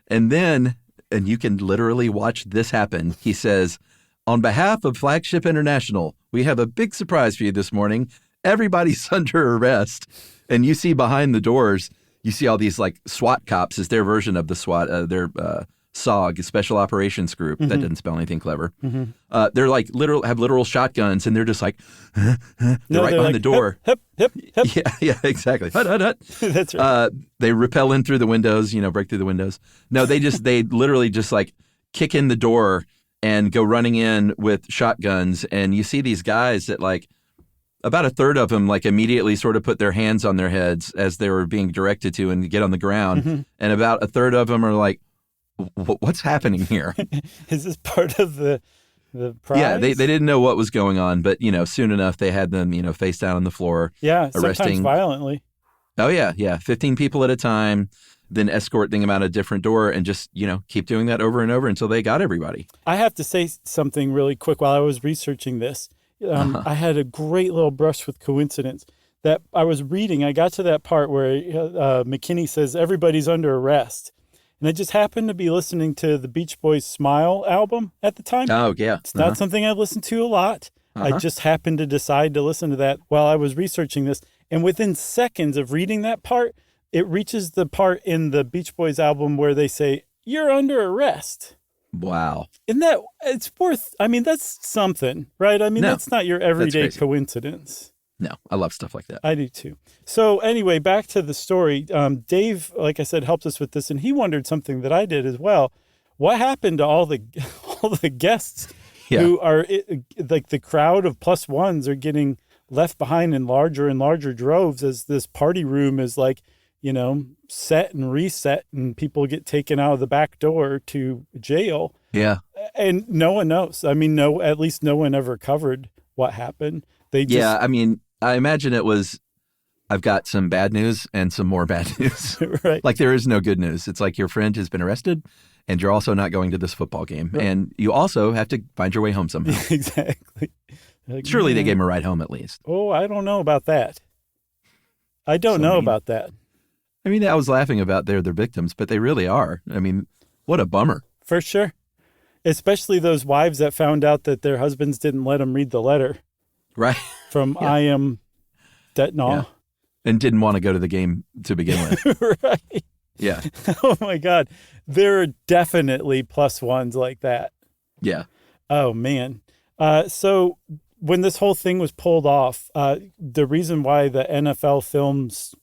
And then, and you can literally watch this happen, he says, on behalf of Flagship International, we have a big surprise for you this morning. Everybody's under arrest. And you see behind the doors, you see all these like SWAT cops is their version of the SWAT, their SOG, Special Operations Group. That didn't spell anything clever. They're like literal shotguns, and they're just like, they're right behind the door.
Hip.
Yeah, exactly. Hut.
That's right.
They rappel in through the windows, break through the windows. No, they literally just like kick in the door and go running in with shotguns. And you see these guys that like, about a third of them like immediately sort of put their hands on their heads as they were being directed to and get on the ground. And about a third of them are like, what's happening here?
Is this part of the prize?
Yeah, they didn't know what was going on, but, soon enough they had them, face down on the floor.
Yeah,
arresting.
Sometimes violently.
Oh, yeah. 15 people at a time, then escorting them out a different door and just, keep doing that over and over until they got everybody. I
have to say something really quick while I was researching this. I had a great little brush with coincidence that I was reading. I got to that part where McKinney says everybody's under arrest. And I just happened to be listening to the Beach Boys' Smile album at the time.
Oh, yeah.
It's not something I've listened to a lot. I just happened to decide to listen to that while I was researching this. And within seconds of reading that part, it reaches the part in the Beach Boys album where they say, "You're under arrest."
Wow.
And it's worth, that's something, right? That's not your everyday coincidence.
No, I love stuff like that.
I do too. So anyway, back to the story. Dave, like I said, helped us with this, and he wondered something that I did as well. What happened to all the guests who are like the crowd of +1s are getting left behind in larger and larger droves as this party room is like, set and reset and people get taken out of the back door to jail.
Yeah.
And no one knows. At least no one ever covered what happened.
I imagine it was, I've got some bad news and some more bad news.
Right.
Like there is no good news. It's like your friend has been arrested and you're also not going to this football game. Right. And you also have to find your way home somehow.
Exactly.
Surely they gave him a ride home at least.
Oh, I don't know about that. I don't know about that.
I was laughing about they're victims, but they really are. What a bummer.
For sure. Especially those wives that found out that their husbands didn't let them read the letter.
Right.
From I am Detnaw.
Yeah. And didn't want to go to the game to begin with.
Right.
Yeah.
Oh, my God. There are definitely +1s like that.
Yeah.
Oh, man. So when this whole thing was pulled off, the reason why the NFL films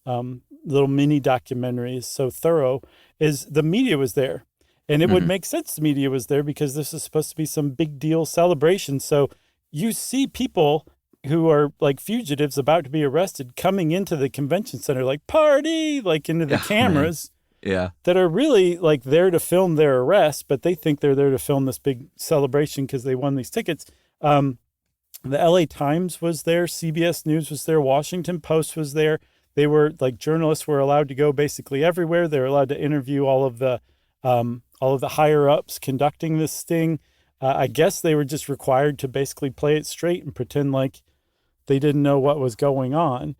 little mini documentary is so thorough is the media was there. And it would make sense the media was there because this is supposed to be some big deal celebration. So you see people who are like fugitives about to be arrested coming into the convention center, like party, like into the cameras.
Yeah.
That are really like there to film their arrest, but they think they're there to film this big celebration because they won these tickets. The LA Times was there, CBS News was there, Washington Post was there. They were like journalists were allowed to go basically everywhere. They were allowed to interview all of the higher ups conducting this sting. I guess they were just required to basically play it straight and pretend like they didn't know what was going on.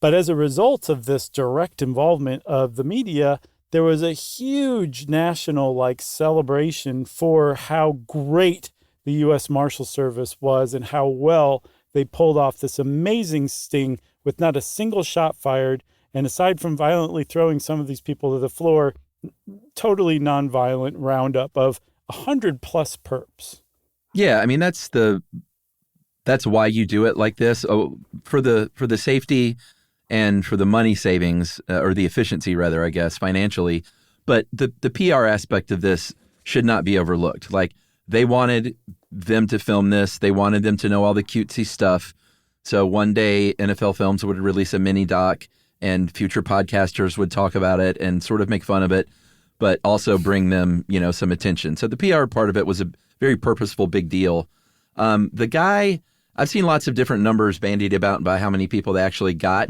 But as a result of this direct involvement of the media, there was a huge national like celebration for how great the U.S. Marshal Service was and how well they pulled off this amazing sting with not a single shot fired. And aside from violently throwing some of these people to the floor, totally nonviolent roundup of 100+ perps.
Yeah, I mean that's why you do it like this. Oh, for the safety and for the money savings, or the efficiency rather, I guess, financially. But the PR aspect of this should not be overlooked. Like, they wanted them to film this. They wanted them to know all the cutesy stuff. So one day NFL Films would release a mini doc and future podcasters would talk about it and sort of make fun of it, but also bring them, some attention. So the PR part of it was a very purposeful, big deal. The guy, I've seen lots of different numbers bandied about by how many people they actually got.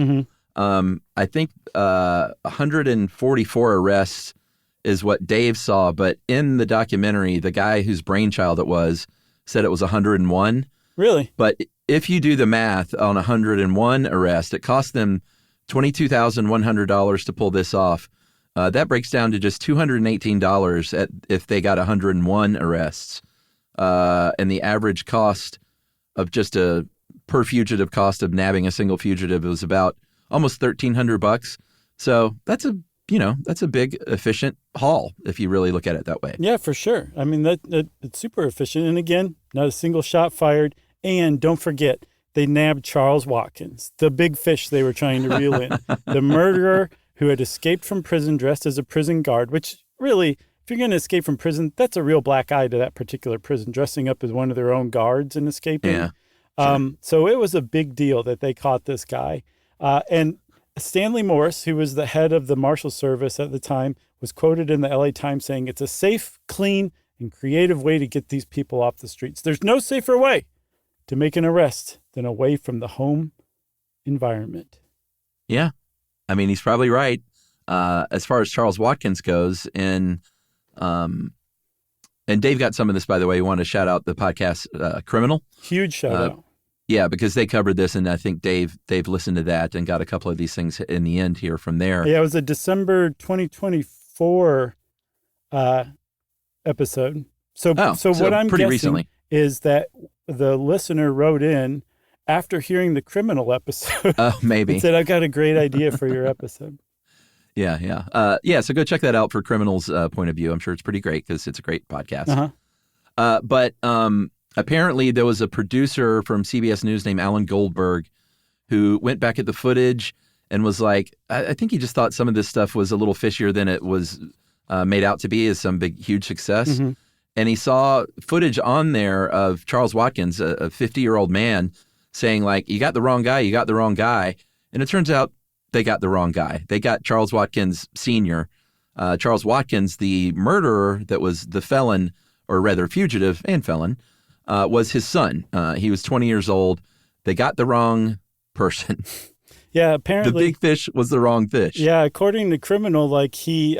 I think 144 arrests is what Dave saw, but in the documentary, the guy whose brainchild it was said it was 101.
Really?
But if you do the math on 101 arrests, it cost them $22,100 to pull this off. That breaks down to just $218 if they got 101 arrests. And the average cost of just a per fugitive cost of nabbing a single fugitive was about almost $1,300. So that's a big efficient haul if you really look at it that way.
Yeah, for sure. I mean, it's super efficient. And again, not a single shot fired. And don't forget, they nabbed Charles Watkins, the big fish they were trying to reel in, the murderer who had escaped from prison dressed as a prison guard, which really, if you're going to escape from prison, that's a real black eye to that particular prison, dressing up as one of their own guards and escaping.
Yeah, sure.
So it was a big deal that they caught this guy. And Stanley Morse, who was the head of the Marshal Service at the time, was quoted in the LA Times saying, "It's a safe, clean, and creative way to get these people off the streets. There's no safer way to make an arrest than away from the home environment."
Yeah. I mean, he's probably right. As far as Charles Watkins goes, and Dave got some of this, by the way. We want to shout out the podcast Criminal.
Huge shout out.
Yeah, because they covered this, and I think Dave listened to that and got a couple of these things in the end here from there.
Yeah, it was a December 2024 episode. So what I'm
pretty
guessing
recently
is that the listener wrote in after hearing the Criminal episode.
Oh, maybe.
And said, "I've got a great idea for your episode."
Yeah. So go check that out for Criminal's point of view. I'm sure it's pretty great because it's a great podcast.
Uh-huh.
But apparently there was a producer from CBS News named Alan Goldberg who went back at the footage and was like, I think he just thought some of this stuff was a little fishier than it was made out to be as some big, huge success.
Mm-hmm.
And he saw footage on there of Charles Watkins, a 50-year-old man, saying like, "You got the wrong guy, you got the wrong guy." And it turns out they got the wrong guy. They got Charles Watkins Sr. Charles Watkins, the murderer that was the felon, or rather fugitive and felon, was his son. He was 20 years old. They got the wrong person.
Yeah, apparently
the big fish was the wrong fish.
Yeah, according to Criminal, like he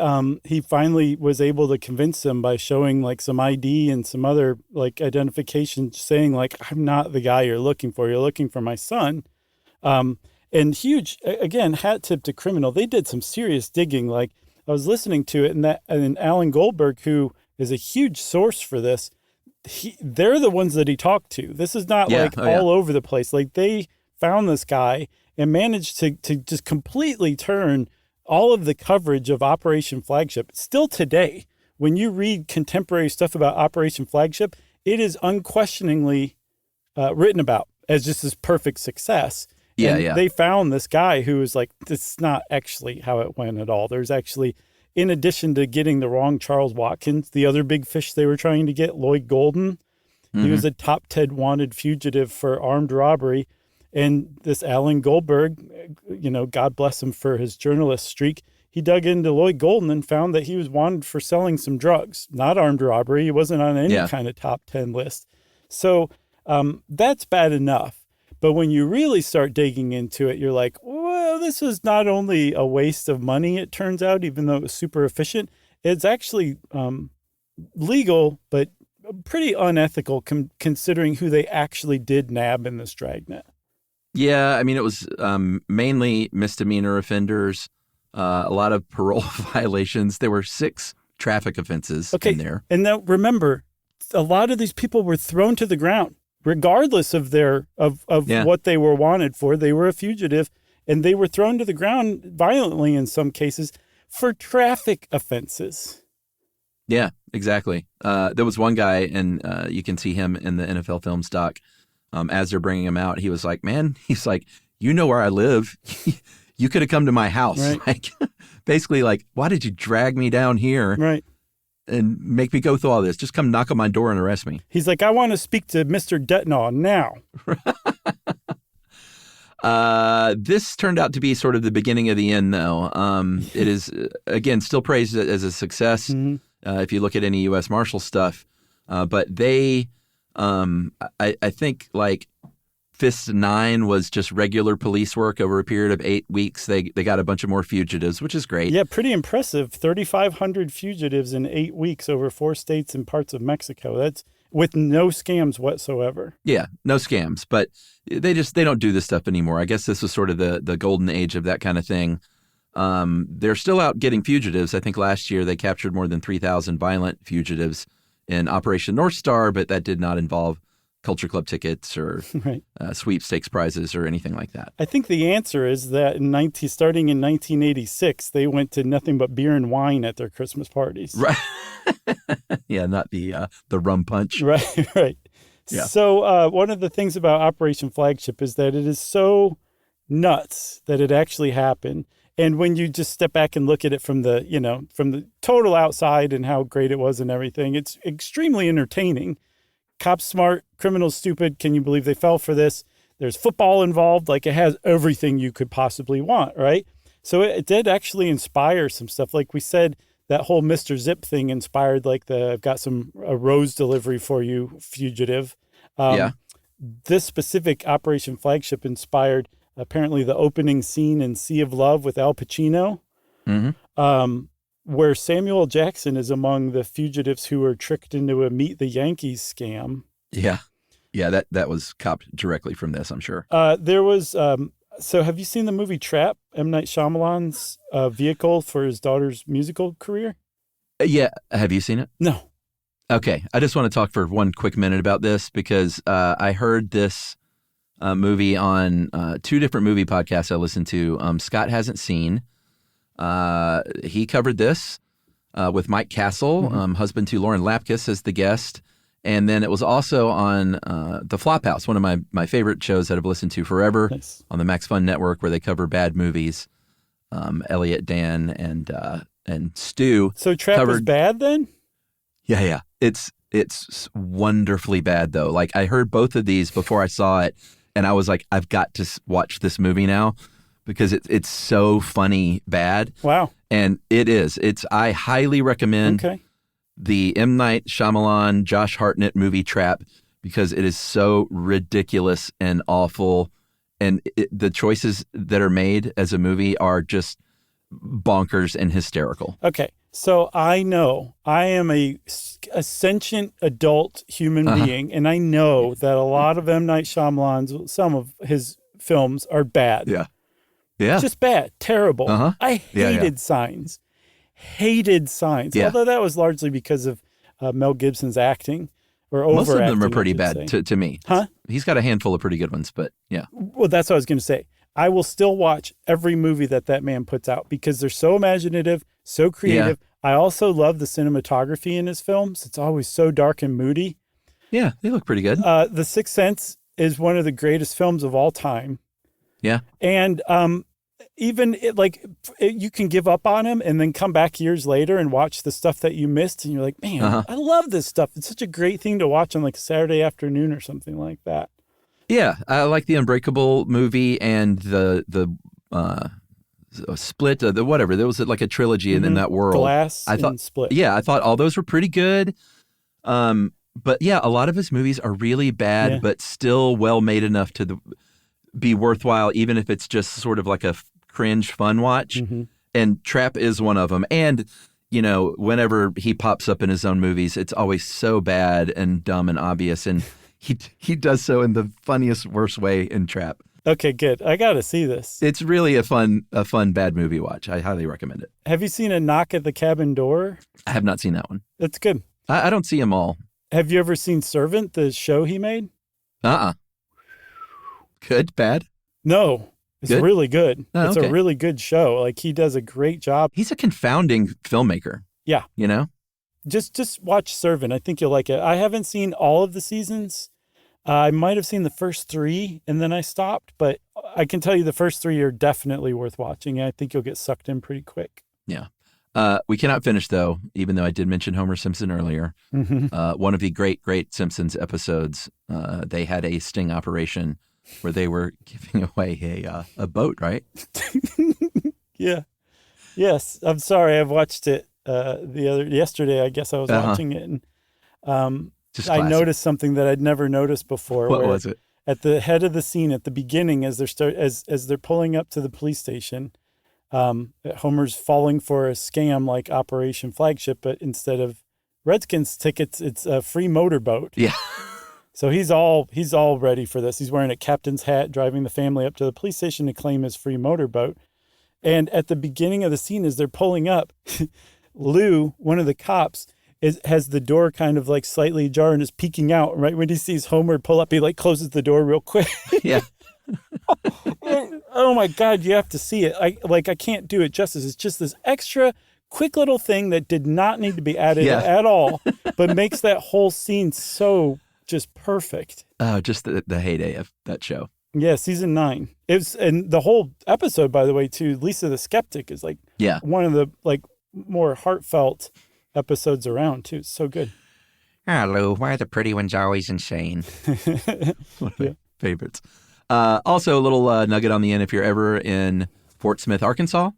finally was able to convince them by showing like some ID and some other like identification, saying like, "I'm not the guy you're looking for. You're looking for my son." And huge, again, hat tip to Criminal. They did some serious digging. Like I was listening to it, and Alan Goldberg, who is a huge source for this, they're the ones that he talked to. This is not all over the place. Like they found this guy and managed to just completely turn all of the coverage of Operation Flagship. Still today, when you read contemporary stuff about Operation Flagship, it is unquestioningly written about as just this perfect success.
Yeah.
They found this guy who was like, "This is not actually how it went at all. There's actually in addition to getting the wrong Charles Watkins, the other big fish they were trying to get, Lloyd Golden, he was a top 10 wanted fugitive for armed robbery. And this Alan Goldberg, God bless him for his journalist streak, he dug into Lloyd Golden and found that he was wanted for selling some drugs, not armed robbery. He wasn't on any kind of top 10 list. So that's bad enough. But when you really start digging into it, you're like, well, this was not only a waste of money, it turns out, even though it was super efficient, it's actually legal, but pretty unethical considering who they actually did nab in this dragnet.
Yeah, I mean, it was mainly misdemeanor offenders, a lot of parole violations. There were 6 traffic offenses in there.
And now remember, a lot of these people were thrown to the ground, regardless of their what they were wanted for. They were a fugitive, and they were thrown to the ground violently in some cases for traffic offenses.
Yeah, exactly. There was one guy, and you can see him in the NFL Films doc. As they're bringing him out, he was like, man, he's like, you know where I live. You could have come to my house.
Right.
Like, basically, like, why did you drag me down here and make me go through all this? Just come knock on my door and arrest me.
He's like, I want to speak to Mr. Detnaw now.
This turned out to be sort of the beginning of the end, though. It is, again, still praised as a success if you look at any U.S. Marshal stuff. But they, I think, like, Fist 9 was just regular police work over a period of 8 weeks. They got a bunch of more fugitives, which is great.
Yeah, pretty impressive. 3,500 fugitives in 8 weeks over 4 states and parts of Mexico. That's with no scams whatsoever.
Yeah, no scams. But they don't do this stuff anymore. I guess this was sort of the golden age of that kind of thing. They're still out getting fugitives. I think last year they captured more than 3,000 violent fugitives in Operation North Star, but that did not involve Culture Club tickets or sweepstakes prizes or anything like that.
I think the answer is that starting in 1986, they went to nothing but beer and wine at their Christmas parties.
Right. Yeah, not the rum punch.
Right.
Yeah.
So one of the things about Operation Flagship is that it is so nuts that it actually happened. And when you just step back and look at it from the total outside and how great it was and everything, it's extremely entertaining. Cops smart, criminals stupid. Can you believe they fell for this? There's football involved. Like, it has everything you could possibly want, right? So it did actually inspire some stuff. Like we said, that whole Mr. Zip thing inspired, like, I've got a rose delivery for you, fugitive. This specific Operation Flagship inspired apparently the opening scene in Sea of Love with Al Pacino. Where Samuel Jackson is among the fugitives who were tricked into a Meet the Yankees scam. Yeah,
that was copped directly from this, I'm sure.
There was, so have you seen the movie Trap, M. Night Shyamalan's vehicle for his daughter's musical career?
Yeah, have you seen it?
No.
Okay, I just want to talk for one quick minute about this because I heard this movie on 2 different movie podcasts I listened to. Scott Hasn't Seen. He covered this with Mike Castle, husband to Lauren Lapkus, as the guest. And then it was also on The Flophouse, one of my favorite shows that I've listened to forever on the Max Fun Network, where they cover bad movies. Elliot, Dan, and Stu.
So Trap was bad then?
Yeah. It's wonderfully bad, though. Like, I heard both of these before I saw it, and I was like, I've got to watch this movie now. Because it's so funny bad.
Wow.
And it is. I highly recommend the M. Night Shyamalan, Josh Hartnett movie Trap because it is so ridiculous and awful. And the choices that are made as a movie are just bonkers and hysterical.
Okay. So I know I am a sentient adult human being, and I know that a lot of M. Night Shyamalan's, some of his films are bad.
Yeah.
Just bad. Terrible. I hated Signs. Hated Signs.
Yeah.
Although that was largely because of Mel Gibson's acting or overacting.
Most of them are pretty bad to me.
Huh?
He's got a handful of pretty good ones, but yeah.
Well, that's what I was going to say. I will still watch every movie that man puts out because they're so imaginative, so creative. I also love the cinematography in his films. It's always so dark and moody.
Yeah, they look pretty good.
The Sixth Sense is one of the greatest films of all time.
Yeah.
And you can give up on him and then come back years later and watch the stuff that you missed. And you're like, man, I love this stuff. It's such a great thing to watch on like a Saturday afternoon or something like that.
Yeah, I like the Unbreakable movie and the Split, the whatever. There was like a trilogy in that world.
Glass
I thought,
and Split.
Yeah, I thought all those were pretty good. But yeah, a lot of his movies are really bad, but still well made enough to be worthwhile, even if it's just sort of like a cringe fun watch. And Trap is one of them. And, you know, whenever he pops up in his own movies, it's always so bad and dumb and obvious. And he does so in the funniest, worst way in Trap.
Okay, good. I got to see this.
It's really a fun bad movie watch. I highly recommend it.
Have you seen A Knock at the Cabin Door?
I have not seen that one.
That's good.
I don't see them all.
Have you ever seen Servant, the show he made?
Good, bad?
No, it's
Good?
really good.
Oh,
it's
okay.
a really good show. Like, he does a great job.
He's a confounding filmmaker.
Yeah.
You know?
Just watch Servant. I think you'll like it. I haven't seen all of the seasons. I might have seen the first 3 and then I stopped, but I can tell you the first 3 are definitely worth watching. I think you'll get sucked in pretty quick.
Yeah. We cannot finish, though, even though I did mention Homer Simpson earlier. One of the great Simpsons episodes, they had a sting operation where they were giving away a boat, right?
Yeah. Yes. I'm sorry. I've watched it yesterday. I guess I was watching it. And I noticed something that I'd never noticed before.
What was it?
At the head of the scene at the beginning, as they're pulling up to the police station, Homer's falling for a scam like Operation Flagship, but instead of Redskins tickets, it's a free motorboat.
Yeah.
So he's all ready for this. He's wearing a captain's hat, driving the family up to the police station to claim his free motorboat. And at the beginning of the scene, as they're pulling up, Lou, one of the cops, has the door kind of like slightly ajar and is peeking out. Right when he sees Homer pull up, he like closes the door real quick.
Yeah.
Oh my God, you have to see it. I can't do it justice. It's just this extra quick little thing that did not need to be added at all, but makes that whole scene so just perfect.
Oh, just the heyday of that show.
Yeah, season 9. And the whole episode, by the way, too, Lisa the Skeptic is like one of the like more heartfelt episodes around too. It's so good.
Lou, why are the pretty ones always insane?
One of my favorites. Also, a little nugget on the end. If you're ever in Fort Smith, Arkansas,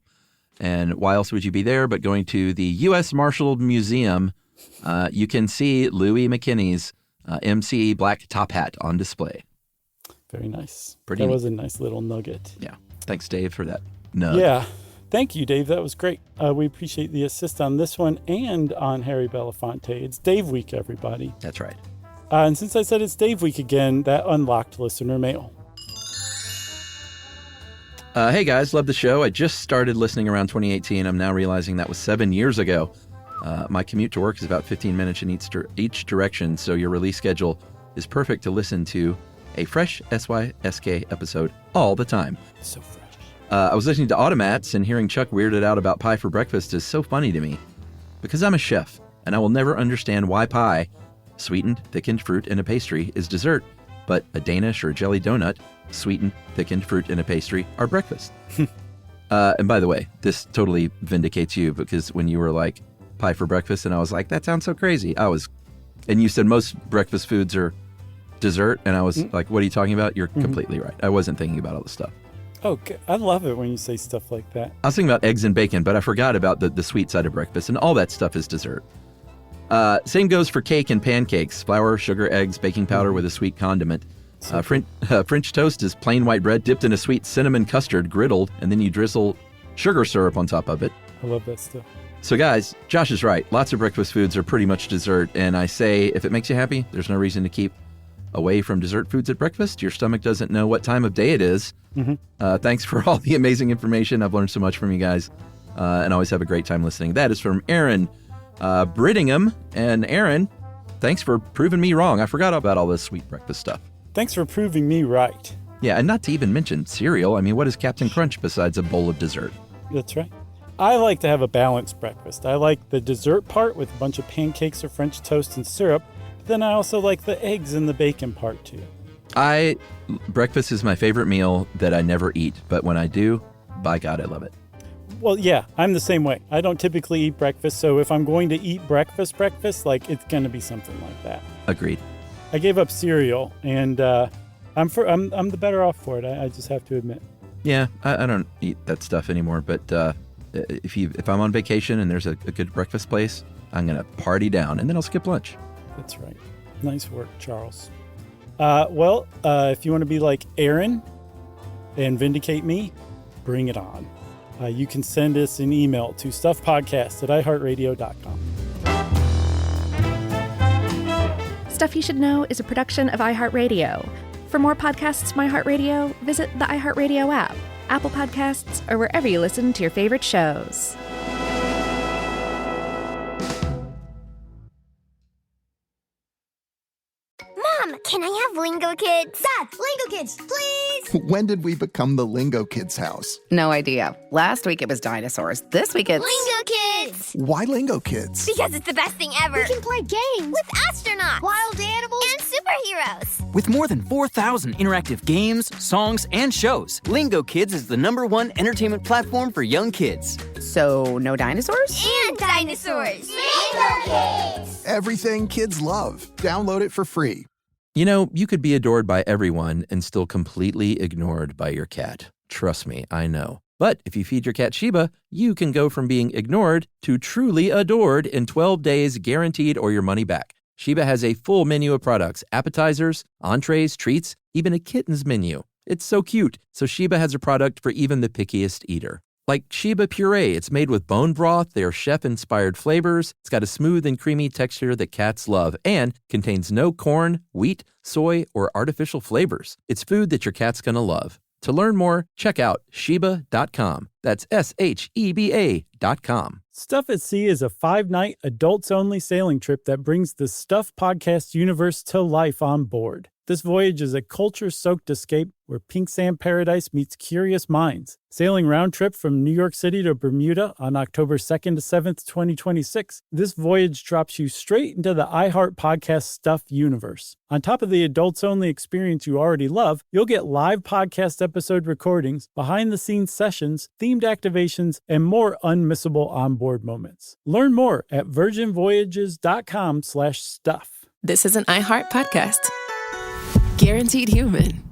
and why else would you be there but going to the U.S. Marshal Museum, you can see Louis McKinney's MC black top hat on display.
Very nice.
Pretty
that
neat.
was a nice little nugget.
Yeah. Thanks, Dave, for that nug.
Yeah. Thank you, Dave. That was great. We appreciate the assist on this one and on Harry Belafonte. It's Dave Week, everybody.
That's right.
And since I said it's Dave Week again, that unlocked listener mail.
Hey, guys. Love the show. I just started listening around 2018. I'm now realizing that was 7 years ago. My commute to work is about 15 minutes in each direction, so your release schedule is perfect to listen to a fresh SYSK episode all the time.
So fresh.
I was listening to Automats, and hearing Chuck weirded out about pie for breakfast is so funny to me. Because I'm a chef, and I will never understand why pie, sweetened, thickened fruit in a pastry, is dessert, but a Danish or jelly donut, sweetened, thickened fruit in a pastry, are breakfast. And by the way, this totally vindicates you, because when you were like, pie for breakfast, and I was like, that sounds so crazy. And you said most breakfast foods are dessert, and I was like, what are you talking about? You're completely right. I wasn't thinking about all this stuff.
Oh, I love it when you say stuff like that.
I was thinking about eggs and bacon, but I forgot about the sweet side of breakfast, and all that stuff is dessert. Same goes for cake and pancakes. Flour, sugar, eggs, baking powder with a sweet condiment. French toast is plain white bread dipped in a sweet cinnamon custard, griddled, and then you drizzle sugar syrup on top of it.
I love that stuff.
So guys, Josh is right. Lots of breakfast foods are pretty much dessert, and I say if it makes you happy, there's no reason to keep away from dessert foods at breakfast. Your stomach doesn't know what time of day it is. Thanks for all the amazing information. I've learned so much from you guys, and always have a great time listening. That is from Aaron Brittingham. And Aaron, thanks for proving me wrong. I forgot about all this sweet breakfast stuff.
Thanks for proving me right.
Yeah, and not to even mention cereal. I mean, what is Captain Crunch besides a bowl of dessert?
That's right. I like to have a balanced breakfast. I like the dessert part with a bunch of pancakes or French toast and syrup. But then I also like the eggs and the bacon part too.
Breakfast is my favorite meal that I never eat, but when I do, by God, I love it.
Well, yeah, I'm the same way. I don't typically eat breakfast, so if I'm going to eat breakfast, like it's going to be something like that.
Agreed.
I gave up cereal, and I'm the better off for it. I just have to admit.
Yeah, I don't eat that stuff anymore. But if I'm on vacation and there's a good breakfast place, I'm gonna party down, and then I'll skip lunch.
That's right. Nice work, Charles. If you want to be like Aaron and vindicate me, bring it on. You can send us an email to stuffpodcast@iheartradio.com.
Stuff You Should Know is a production of iHeartRadio. For more podcasts from iHeartRadio, visit the iHeartRadio app, Apple Podcasts, or wherever you listen to your favorite shows.
Mom, can I have Lingo Kids? Dad, Lingo Kids, please!
When did we become the Lingo Kids house?
No idea. Last week it was dinosaurs. This week it's...
Lingo Kids!
Why Lingo Kids?
Because it's the best thing ever.
We can play games
with astronauts,
wild animals,
and superheroes.
With more than 4,000 interactive games, songs, and shows, Lingo Kids is the #1 entertainment platform for young kids.
So, no dinosaurs?
And dinosaurs! Lingo Kids!
Everything kids love. Download it for free.
You know, you could be adored by everyone and still completely ignored by your cat. Trust me, I know. But if you feed your cat Sheba, you can go from being ignored to truly adored in 12 days, guaranteed, or your money back. Sheba has a full menu of products, appetizers, entrees, treats, even a kitten's menu. It's so cute, so Sheba has a product for even the pickiest eater. Like Sheba Puree, it's made with bone broth, their chef-inspired flavors. It's got a smooth and creamy texture that cats love and contains no corn, wheat, soy, or artificial flavors. It's food that your cat's gonna love. To learn more, check out Sheba.com. That's SHEBA.com.
Stuff at Sea is a 5-night, adults-only sailing trip that brings the Stuff Podcast universe to life on board. This voyage is a culture-soaked escape where pink sand paradise meets curious minds. Sailing round trip from New York City to Bermuda on October 2nd to 7th, 2026, this voyage drops you straight into the iHeart Podcast Stuff universe. On top of the adults-only experience you already love, you'll get live podcast episode recordings, behind-the-scenes sessions, themed activations, and more unmissable onboard moments. Learn more at virginvoyages.com/stuff.
This is an iHeart podcast. Guaranteed human.